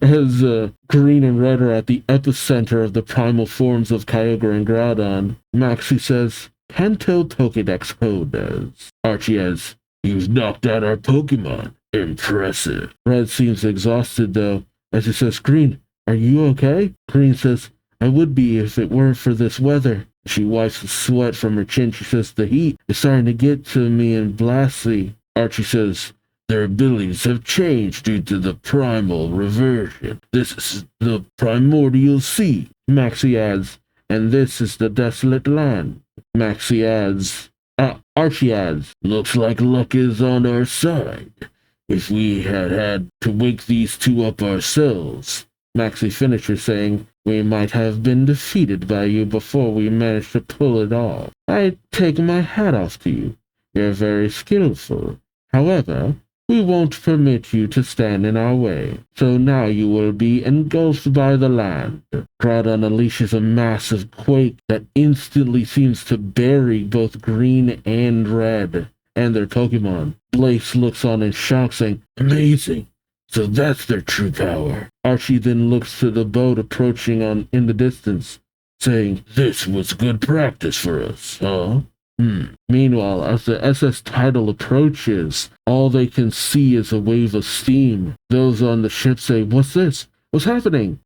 as Green and Red are at the epicenter of the primal forms of Kyogre and Groudon. Maxie says, Kanto Pokédex Codes. Archie has, you've knocked out our Pokemon. Impressive. Red seems exhausted though, as he says, Green, are you okay? Green says, I would be if it weren't for this weather. She wipes the sweat from her chin. She says, the heat is starting to get to me and Blasty. Archie says, their abilities have changed due to the primal reversion. This is the primordial sea. Maxie adds, and this is the desolate land. Archie adds, looks like luck is on our side. If we had to wake these two up ourselves. Maxie finishes saying, we might have been defeated by you before we managed to pull it off. I take my hat off to you. You're very skillful. However, we won't permit you to stand in our way. So now you will be engulfed by the land. Groudon unleashes a massive quake that instantly seems to bury both Green and Red and their Pokemon. Blaze looks on in shock, saying, amazing. So that's their true power. Archie then looks to the boat approaching in the distance, saying, this was good practice for us, huh? Meanwhile, as the SS Tidal approaches, all they can see is a wave of steam. Those on the ship say, what's this? What's happening?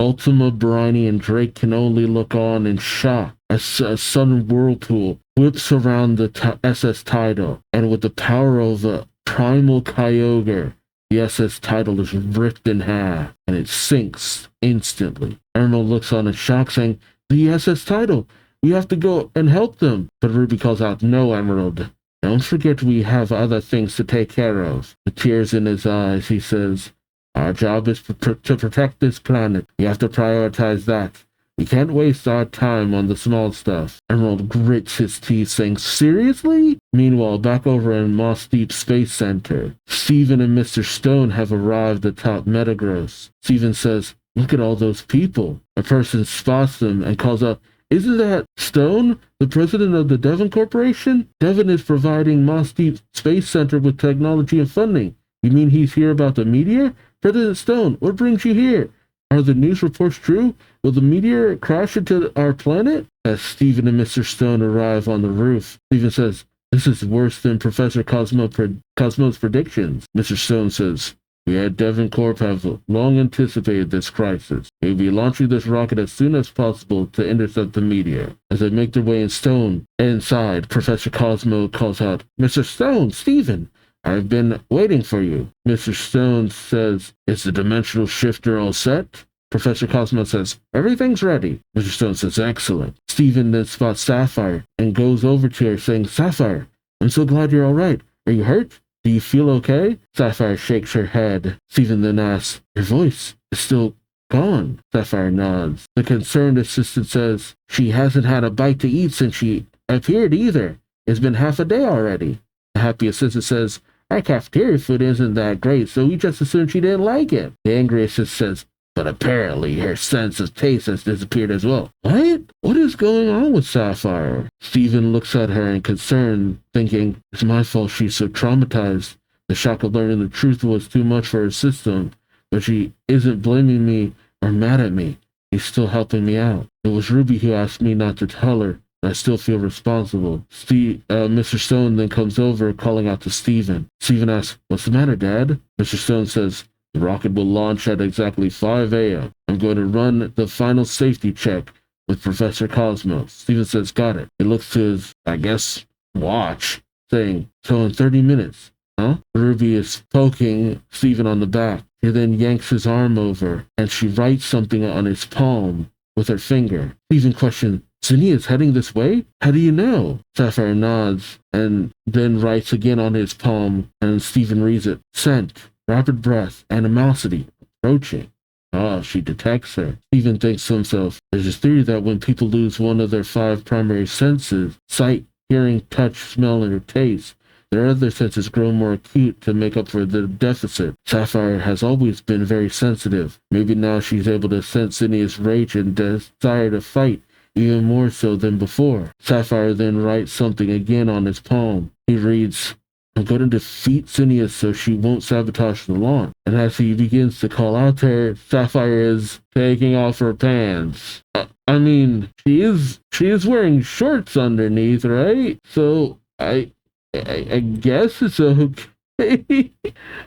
Ultima, Briny, and Drake can only look on in shock as a sudden whirlpool whips around the SS Tidal, and with the power of a primal Kyogre, the SS Tidal is ripped in half, and it sinks instantly. Emerald looks on in shock, saying, the SS Tidal! We have to go and help them. But Ruby calls out, no, Emerald. Don't forget we have other things to take care of. With tears in his eyes, he says, our job is to protect this planet. We have to prioritize that. We can't waste our time on the small stuff. Emerald grits his teeth, saying, seriously? Meanwhile, back over in Moss Deep Space Center, Steven and Mr. Stone have arrived atop Metagross. Steven says, look at all those people. A person spots them and calls out, isn't that Stone, the president of the Devon Corporation? Devon is providing Moss Deep Space Center with technology and funding. You mean he's here about the meteor? President Stone, what brings you here? Are the news reports true? Will the meteor crash into our planet? As Steven and Mr. Stone arrive on the roof, Steven says, this is worse than Professor Cosmo's predictions. Mr. Stone says, we at Devon Corp have long anticipated this crisis. We will be launching this rocket as soon as possible to intercept the meteor. As they make their way inside, Professor Cosmo calls out, Mr. Stone, Steven, I've been waiting for you. Mr. Stone says, is the dimensional shifter all set? Professor Cosmo says, everything's ready. Mr. Stone says, excellent. Steven then spots Sapphire and goes over to her saying, Sapphire, I'm so glad you're all right. Are you hurt? Do you feel okay? Sapphire shakes her head. Steven then asks, your voice is still gone. Sapphire nods. The concerned assistant says, she hasn't had a bite to eat since she appeared either. It's been half a day already. The happy assistant says, our cafeteria food isn't that great, so we just assumed she didn't like it. The angry assistant says, but apparently her sense of taste has disappeared as well. What? What is going on with Sapphire? Steven looks at her in concern, thinking, it's my fault she's so traumatized. The shock of learning the truth was too much for her system, but she isn't blaming me or mad at me. She's still helping me out. It was Ruby who asked me not to tell her, and I still feel responsible. Mr. Stone then comes over, calling out to Steven. Steven asks, what's the matter, Dad? Mr. Stone says, the rocket will launch at exactly 5 a.m. I'm going to run the final safety check with Professor Cosmo. Steven says, got it. He looks to his, watch, saying, so in 30 minutes, huh? Ruby is poking Steven on the back. He then yanks his arm over, and she writes something on his palm with her finger. Steven questions, Zinnia is heading this way? How do you know? Sapphire nods, and then writes again on his palm, and Steven reads it. Scent. Rapid breath, animosity, approaching. Ah, she detects her. Steven thinks to himself, there's a theory that when people lose one of their 5 primary senses, sight, hearing, touch, smell, and taste, their other senses grow more acute to make up for the deficit. Sapphire has always been very sensitive. Maybe now she's able to sense Zinnia's rage and desire to fight, even more so than before. Sapphire then writes something again on his palm. He reads, I'm going to defeat Zinnia so she won't sabotage the launch. And as he begins to call out to her, Sapphire is taking off her pants. I mean, she is wearing shorts underneath, right? So I guess it's okay.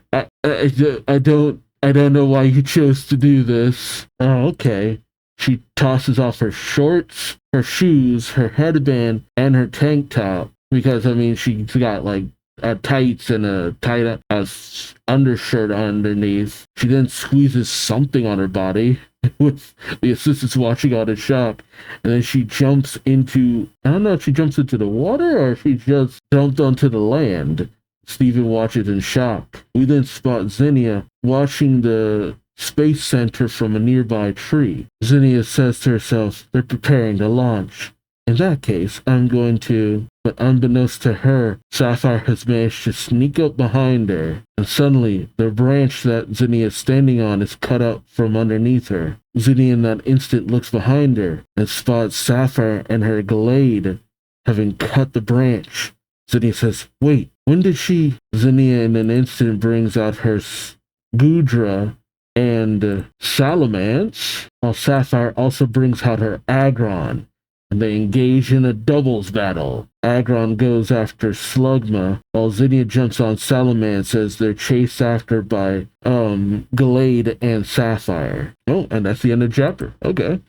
I don't know why you chose to do this. Oh, okay. She tosses off her shorts, her shoes, her headband, and her tank top because I mean she's got like tights and a tight undershirt underneath. She then squeezes something on her body with the assistants watching on in shock. And then she jumps into, I don't know if she jumps into the water or if she just jumped onto the land. Steven watches in shock. We then spot Zinnia watching the space center from a nearby tree. Zinnia says to herself, they're preparing to launch. In that case, I'm going to... But unbeknownst to her, Sapphire has managed to sneak up behind her, and suddenly, the branch that Zinnia is standing on is cut out from underneath her. Zinnia in that instant looks behind her, and spots Sapphire and her glade having cut the branch. Zinnia says, wait, when did she... Zinnia in an instant brings out her Gudra and Salamence, while Sapphire also brings out her Agron. And they engage in a doubles battle. Agron goes after Slugma, while Zinnia jumps on Salamence as they're chased after by Glade and Sapphire. Oh, and that's the end of the chapter. Okay.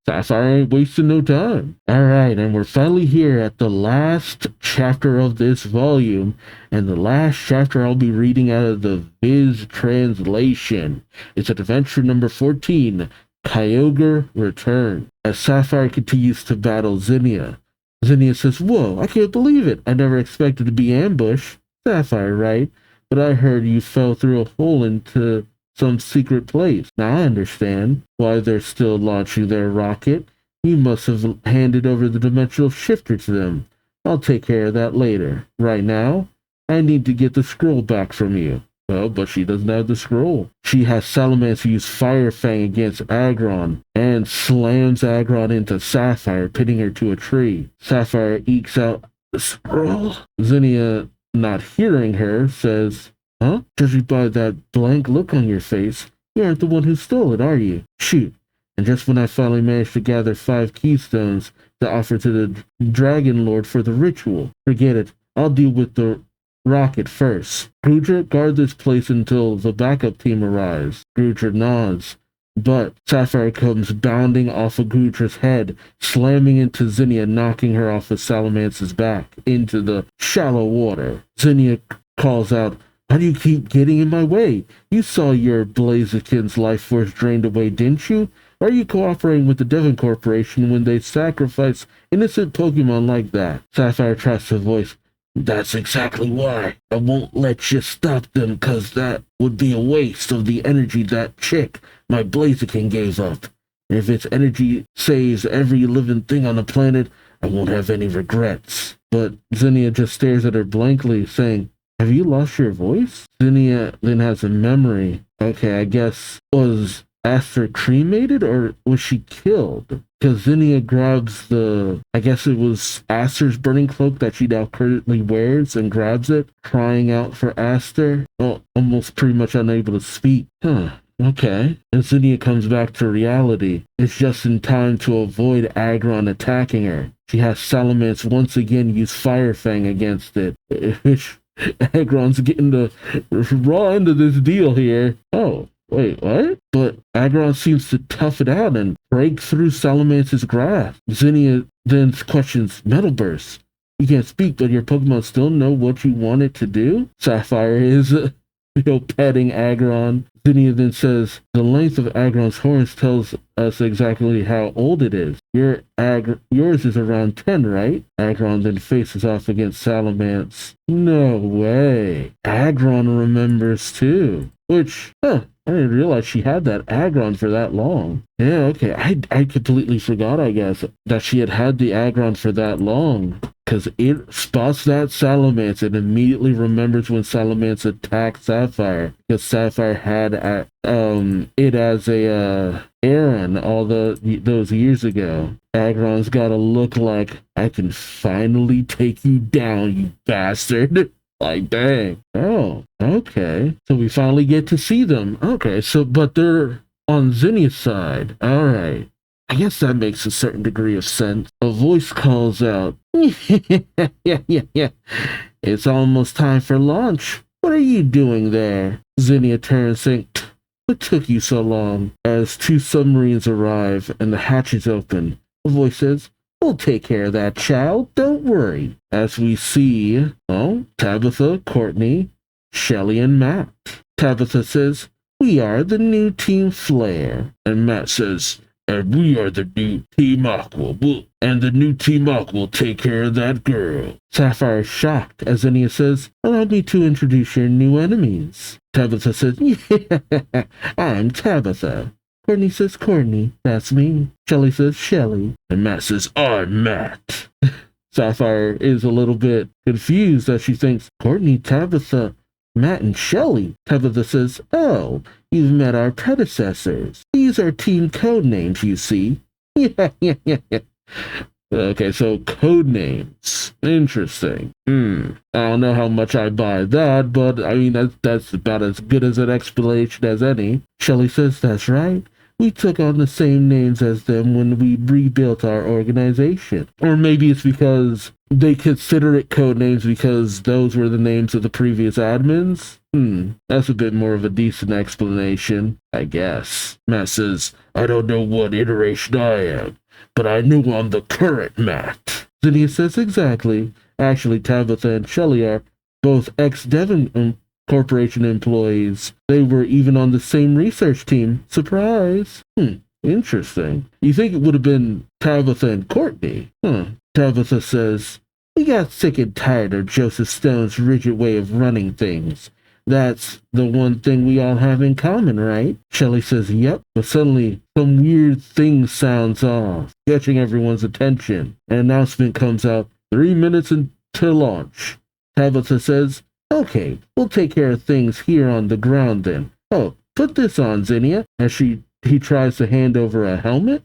Sapphire ain't wasting no time. Alright, and we're finally here at the last chapter of this volume, and the last chapter I'll be reading out of the Viz translation. It's adventure number 14, Kyogre Return. As Sapphire continues to battle Zinnia, Zinnia says, whoa, I can't believe it. I never expected to be ambushed. Sapphire, right? But I heard you fell through a hole into some secret place. Now I understand why they're still launching their rocket. You must have handed over the dimensional shifter to them. I'll take care of that later. Right now, I need to get the scroll back from you. Well, but she doesn't have the scroll. She has Salamence use Fire Fang against Agron and slams Agron into Sapphire, pinning her to a tree. Sapphire ekes out the scroll. Zinnia, not hearing her, says, huh? Judging by that blank look on your face, you aren't the one who stole it, are you? Shoot. And just when I finally managed to gather 5 keystones to offer to the Dragon Lord for the ritual, forget it. I'll deal with the rocket first. Gudra, guard this place until the backup team arrives. Gudra nods, but Sapphire comes bounding off of Gudra's head, slamming into Zinnia, knocking her off of Salamance's back into the shallow water. Zinnia calls out, how do you keep getting in my way? You saw your Blaziken's life force drained away, didn't you? Why are you cooperating with the Devon Corporation when they sacrifice innocent Pokemon like that? Sapphire tries to voice, that's exactly why. I won't let you stop them, cause that would be a waste of the energy that chick, my Blaziken, gave up. And if its energy saves every living thing on the planet, I won't have any regrets. But Zinnia just stares at her blankly, saying, have you lost your voice? Zinnia then has a memory. Okay, I guess, was Aster cremated or was she killed? Because Zinnia grabs I guess it was Aster's burning cloak that she now currently wears and grabs it, crying out for Aster. Well, almost pretty much unable to speak. Okay. And Zinnia comes back to reality. It's just in time to avoid Agron attacking her. She has Salamence once again use Fire Fang against it. Agron's getting the raw end of this deal here. Oh. Wait, what? But Agron seems to tough it out and break through Salamance's grasp. Zinnia then questions Metal Burst. You can't speak, but your Pokemon still know what you want it to do? Sapphire is, petting Agron. Zinnia then says, the length of Agron's horns tells us exactly how old it is. Yours is around 10, right? Agron then faces off against Salamence. No way. Agron remembers too. Which, I didn't realize she had that Agron for that long. Yeah, okay. I completely forgot, I guess, that she had the Agron for that long. Because it spots that Salamence and immediately remembers when Salamence attacked Sapphire. Because Sapphire had it as a Aaron those years ago. Agron's gotta look like, I can finally take you down, you bastard. Like, dang. Oh, okay. So we finally get to see them. Okay, so, but they're on Zinnia's side. All right. I guess that makes a certain degree of sense. A voice calls out, yeah. It's almost time for lunch. What are you doing there? Zinnia turns, saying, what took you so long? As two submarines arrive and the hatches open, a voice says, we'll take care of that, child. Don't worry. As we see, Tabitha, Courtney, Shelly, and Matt. Tabitha says, we are the new Team Flare. And Matt says, and we are the new Team Aqua. And the new Team Aqua will take care of that girl. Sapphire is shocked as Zinnia says, allow me to introduce your new enemies. Tabitha says, yeah, I'm Tabitha. Courtney says, Courtney, that's me. Shelly says, Shelly. And Matt says, I'm Matt. Sapphire is a little bit confused as she thinks, Courtney, Tabitha, Matt, and Shelly. Tabitha says, oh, you've met our predecessors. These are team code names, you see. Yeah. Okay, so code names. Interesting. I don't know how much I buy that, but I mean, that's about as good as an explanation as any. Shelly says, that's right. We took on the same names as them when we rebuilt our organization. Or maybe it's because they consider it code names because those were the names of the previous admins? That's a bit more of a decent explanation, I guess. Matt says, I don't know what iteration I am, but I know I'm the current Matt. Zinnia says, exactly. Actually, Tabitha and Shelly are both ex-Devon Corporation employees. They were even on the same research team. Surprise. Interesting. You think it would have been Tabitha and Courtney? Tabitha says, we got sick and tired of Joseph Stone's rigid way of running things. That's the one thing we all have in common, right? Shelly says, yep, but suddenly some weird thing sounds off, catching everyone's attention. An announcement comes out, 3 minutes until launch. Tabitha says, okay, we'll take care of things here on the ground then. Oh, put this on, Zinnia, as he tries to hand over a helmet.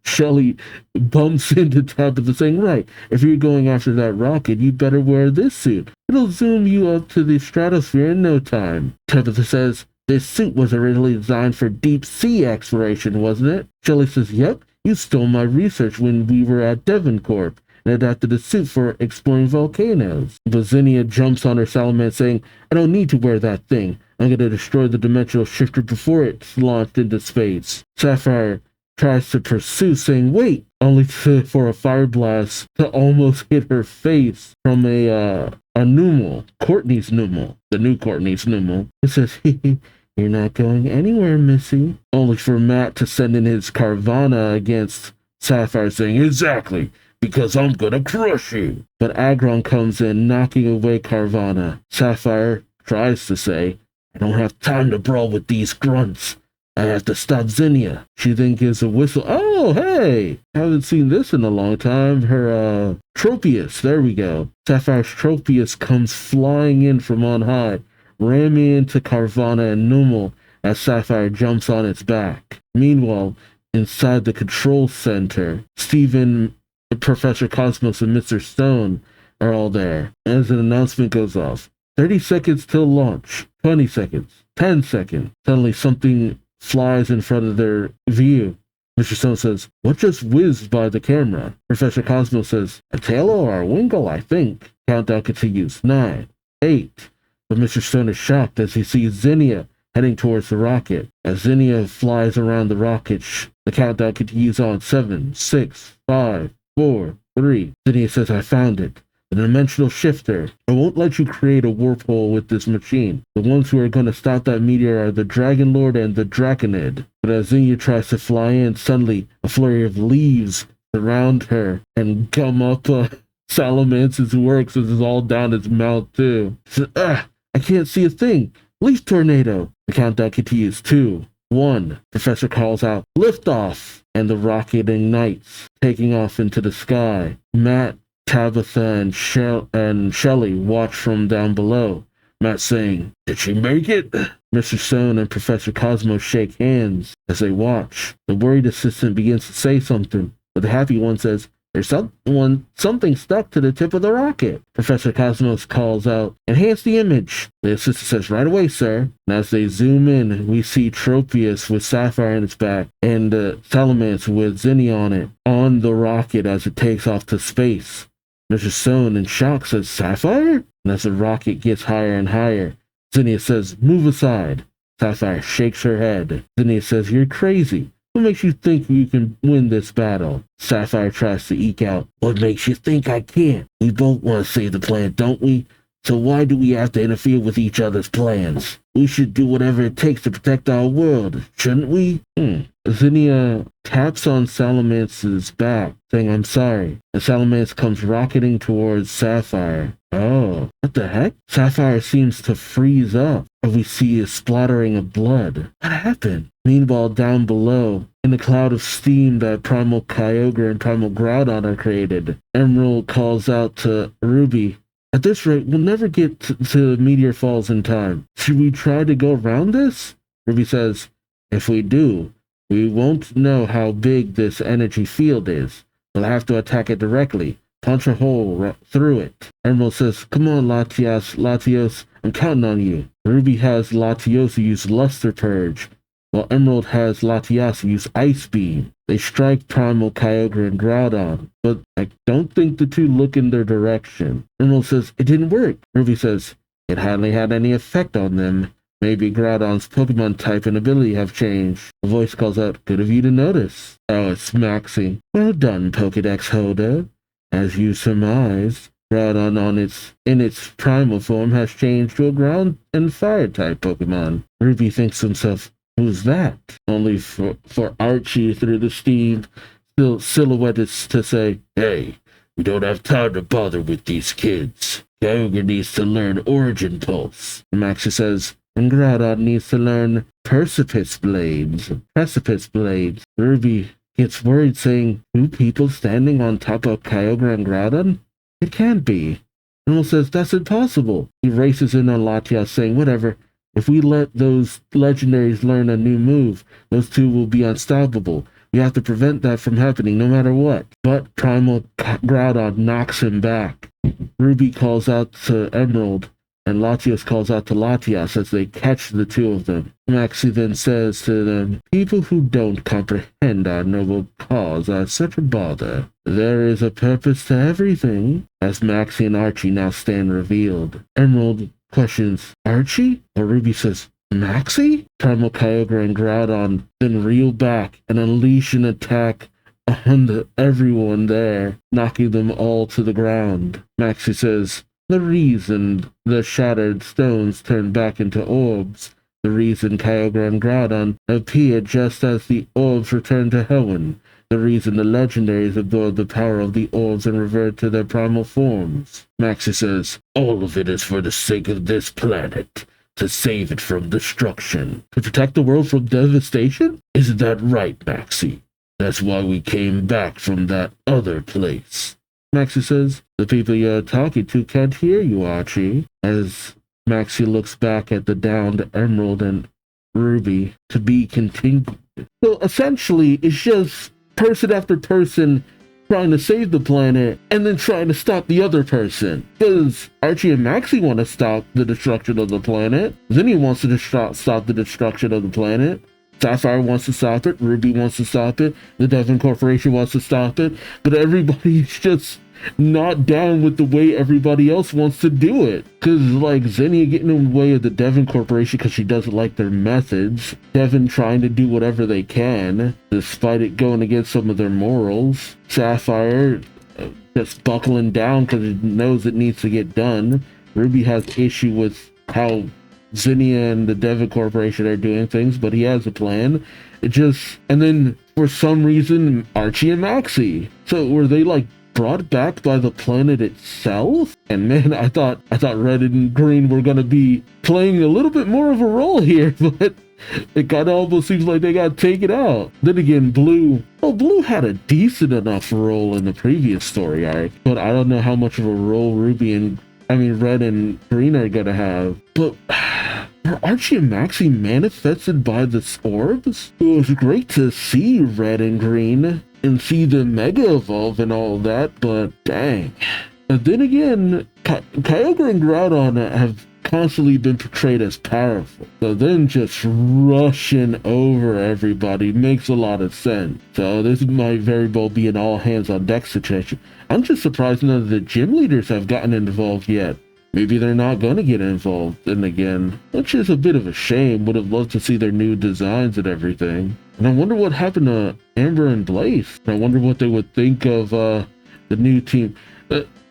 Shelly bumps into Tabitha saying, right, if you're going after that rocket, you better wear this suit. It'll zoom you up to the stratosphere in no time. Tabitha says, this suit was originally designed for deep sea exploration, wasn't it? Shelly says, yep, you stole my research when we were at Devon Corp and adapted a suit for exploring volcanoes. But Zinnia jumps on her Salamence saying, I don't need to wear that thing. I'm going to destroy the dimensional shifter before it's launched into space. Sapphire tries to pursue, saying, wait, only for a fire blast to almost hit her face from a pneumal, Courtney's pneumal, the new Courtney's pneumal. It says, you're not going anywhere, Missy. Only for Matt to send in his Carvana against Sapphire, saying, exactly, because I'm gonna crush you. But Agron comes in, knocking away Carvana. Sapphire tries to say, I don't have time to brawl with these grunts. I have to stop Zinnia. She then gives a whistle. Oh, hey! Haven't seen this in a long time. Her, Tropius. There we go. Sapphire's Tropius comes flying in from on high, ramming into Carvana and Numel as Sapphire jumps on its back. Meanwhile, inside the control center, Steven, Professor Cosmos, and Mr. Stone are all there. As an announcement goes off, 30 seconds till launch, 20 seconds, 10 seconds. Suddenly something flies in front of their view. Mr. Stone says, what just whizzed by the camera? Professor Cosmos says, a tail or a wingle, I think. Countdown continues. 9, 8. But Mr. Stone is shocked as he sees Zinnia heading towards the rocket. As Zinnia flies around the rocket, the countdown continues on. 7, 6, 5, 4, 3. Zinnia says, I found it. The dimensional shifter. I won't let you create a warp hole with this machine. The ones who are going to stop that meteor are the Dragon Lord and the Draconid. But as Zinnia tries to fly in, suddenly a flurry of leaves surround her and gum up Salamance's works as it's all down his mouth too. She says, I can't see a thing. Leaf tornado. The countdown continues. 2, 1. Professor calls out, liftoff, and the rocket ignites, taking off into the sky. Matt, Tabitha, and Shelley watch from down below. Matt saying, "Did she make it?" Mr. Stone and Professor Cosmo shake hands as they watch. The worried assistant begins to say something, but the happy one says, "There's something stuck to the tip of the rocket." Professor Cosmos calls out, "Enhance the image." The assistant says, "Right away, sir." And as they zoom in, we see Tropius with Sapphire on its back and Salamence with Zinnia on it, on the rocket as it takes off to space. Mr. Stone, in shock, says, "Sapphire?" And as the rocket gets higher and higher, Zinnia says, "Move aside." Sapphire shakes her head. Zinnia says, "You're crazy. What makes you think you can win this battle?" Sapphire tries to eke out, "What makes you think I can't? We both want to save the planet, don't we? So why do we have to interfere with each other's plans? We should do whatever it takes to protect our world, shouldn't we?" Zinnia taps on Salamance's back, saying, "I'm sorry." And Salamance comes rocketing towards Sapphire. Oh, what the heck? Sapphire seems to freeze up, and we see a splattering of blood. What happened? Meanwhile, down below, in a cloud of steam that Primal Kyogre and Primal Groudon are created, Emerald calls out to Ruby, "At this rate, we'll never get to Meteor Falls in time. Should we try to go around this?" Ruby says, "If we do, we won't know how big this energy field is. We'll have to attack it directly. Punch a hole through it." Emerald says, "Come on, Latios, I'm counting on you." Ruby has Latios use Luster Purge, while Emerald has Latias use Ice Beam. They strike Primal Kyogre and Groudon, but I don't think the two look in their direction. Emerald says, "It didn't work." Ruby says, "It hardly had any effect on them. Maybe Groudon's Pokemon type and ability have changed." A voice calls out, "Good of you to notice." Oh, it's Maxie. "Well done, Pokedex holder. As you surmised, Groudon in its primal form has changed to a ground and fire type Pokemon." Ruby thinks to himself, "Who's that?" Only for Archie through the steam silhouetted to say, "Hey, we don't have time to bother with these kids. Kyogre needs to learn Origin Pulse." And Maxie says, "And Groudon needs to learn Precipice Blades." Ruby gets worried, saying, "Two people standing on top of Kyogre and Groudon? It can't be." Emerald says, "That's impossible." He races in on Latias, saying, "Whatever. If we let those legendaries learn a new move, those two will be unstoppable. We have to prevent that from happening no matter what." But Primal Groudon knocks him back. Ruby calls out to Emerald, and Latios calls out to Latias as they catch the two of them. Maxie then says to them, "People who don't comprehend our noble cause are such a bother. There is a purpose to everything." As Maxie and Archie now stand revealed. Emerald questions, "Archie?" Or Ruby says, "Maxie?" Primal Kyogre and Groudon then reel back and unleash an attack on everyone there, knocking them all to the ground. Maxie says, "The reason the shattered stones turn back into orbs, the reason Kyogre and Groudon appear just as the orbs return to Helen, the reason the legendaries absorb the power of the orbs and revert to their primal forms." Maxie says, "All of it is for the sake of this planet, to save it from destruction. To protect the world from devastation? Isn't that right, Maxie? That's why we came back from that other place." Maxie says, "The people you're talking to can't hear you, Archie." As Maxie looks back at the downed Emerald and Ruby, to be continued. So essentially, it's just person after person trying to save the planet and then trying to stop the other person. Because Archie and Maxie want to stop the destruction of the planet. Zinnia wants to stop the destruction of the planet. Sapphire wants to stop it. Ruby wants to stop it. The Devon Corporation wants to stop it. But everybody's just not down with the way everybody else wants to do it. Because, like, Zinnia getting in the way of the Devon Corporation because she doesn't like their methods. Devon trying to do whatever they can, despite it going against some of their morals. Sapphire just buckling down because it knows it needs to get done. Ruby has issue with how Zinnia and the Devon Corporation are doing things, but he has a plan. And then, for some reason, Archie and Maxie. So, were they, like, brought back by the planet itself. And man, I thought red and green were gonna be playing a little bit more of a role here, but it kind of almost seems like they got taken out. Then again, blue had a decent enough role in the previous story arc, but I don't know how much of a role red and green are gonna have. But are Archie and Maxie manifested by the orbs? It was great to see red and green and see the Mega Evolve and all that, but dang. And then again, Kyogre and Groudon have constantly been portrayed as powerful. So them just rushing over everybody makes a lot of sense. So this might very well be an all hands on deck situation. I'm just surprised none of the gym leaders have gotten involved yet. Maybe they're not going to get involved. And again, which is a bit of a shame. Would have loved to see their new designs and everything. And I wonder what happened to Amber and Blaze. I wonder what they would think of the new team.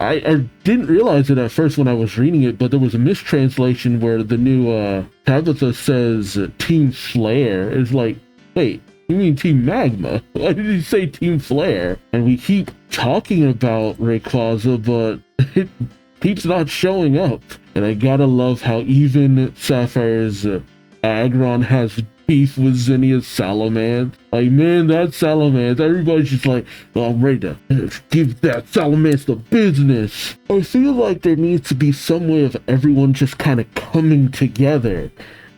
I didn't realize it at first when I was reading it, but there was a mistranslation where the new Tabitha says Team Flare. It's like, wait, you mean Team Magma? Why did you say Team Flare? And we keep talking about Rayquaza, but it keeps not showing up. And I gotta love how even Sapphire's Aggron has beef with Zinnia's Salamence. Like, man, that Salamence, everybody's just like, oh, I'm ready to give that Salamence the business. I feel like there needs to be some way of everyone just kind of coming together.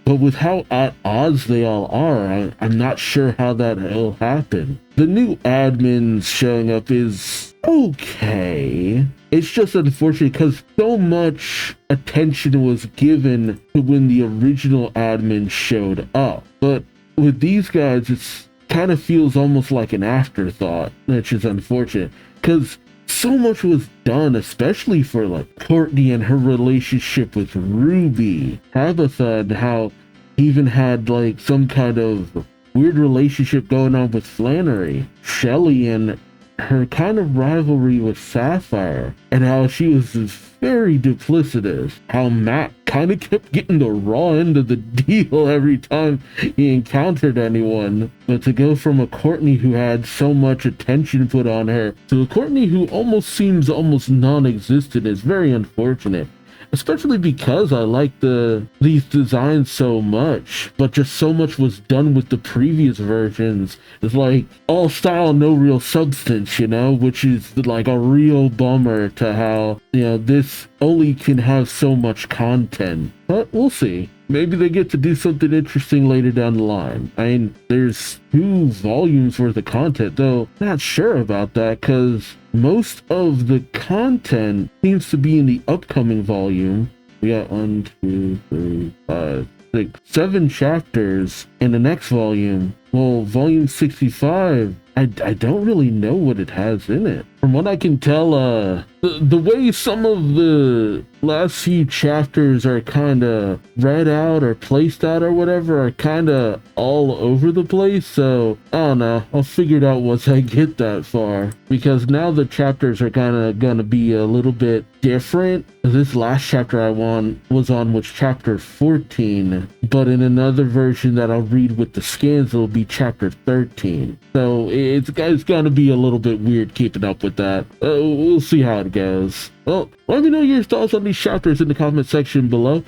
But with how at odds they all are, I'm not sure how that will happen. The new admins showing up is okay. It's just unfortunate because so much attention was given to when the original admin showed up. But with these guys, it's kind of feels almost like an afterthought, which is unfortunate because so much was done, especially for like Courtney and her relationship with Ruby, Tabitha, and how he even had like some kind of weird relationship going on with Flannery, Shelly, and her kind of rivalry with Sapphire, and how she was very duplicitous, how Matt kind of kept getting the raw end of the deal every time he encountered anyone. But to go from a Courtney who had so much attention put on her to a Courtney who almost seems almost non-existent is very unfortunate. Especially because I like these designs so much, but just so much was done with the previous versions. It's like all style, no real substance, you know, which is like a real bummer to how, you know, this only can have so much content. But we'll see. Maybe they get to do something interesting later down the line. I mean, there's 2 volumes worth of content, though not sure about that because most of the content seems to be in the upcoming volume. We got 1, 2, 3, 5, 6, 7 chapters in the next volume. Well, volume 65, I don't really know what it has in it. From what I can tell, the way some of the last few chapters are kind of read out or placed out or whatever are kind of all over the place. So I don't know, I'll figure it out once I get that far, because now the chapters are kind of gonna be a little bit different. This last chapter I was chapter 14, but in another version that I'll read with the scans, it'll be chapter 13. So it's gonna be a little bit weird keeping up with that. We'll see how it goes. Well, let me know your thoughts on these chapters in the comment section below.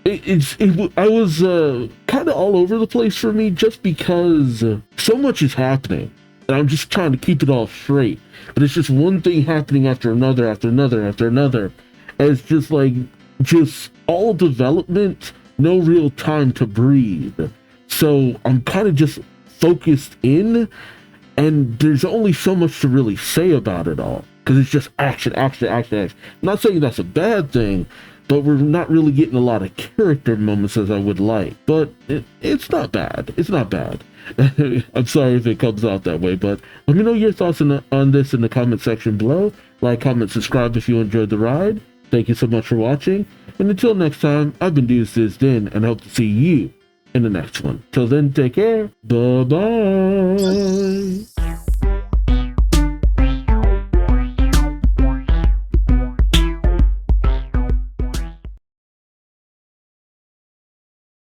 I was kind of all over the place for me just because so much is happening. And I'm just trying to keep it all straight. But it's just one thing happening after another, after another, after another. And it's just like, just all development, no real time to breathe. So I'm kind of just focused in, and there's only so much to really say about it all. Because it's just action, action, action, action. I'm not saying that's a bad thing, but we're not really getting a lot of character moments as I would like. But it's not bad. It's not bad. I'm sorry if it comes out that way, but let me know your thoughts on this in the comment section below. Like, comment, subscribe if you enjoyed the ride. Thank you so much for watching. And until next time, I've been Duuz-Diz-Din, and hope to see you in the next one. Till then, take care. Bye-bye.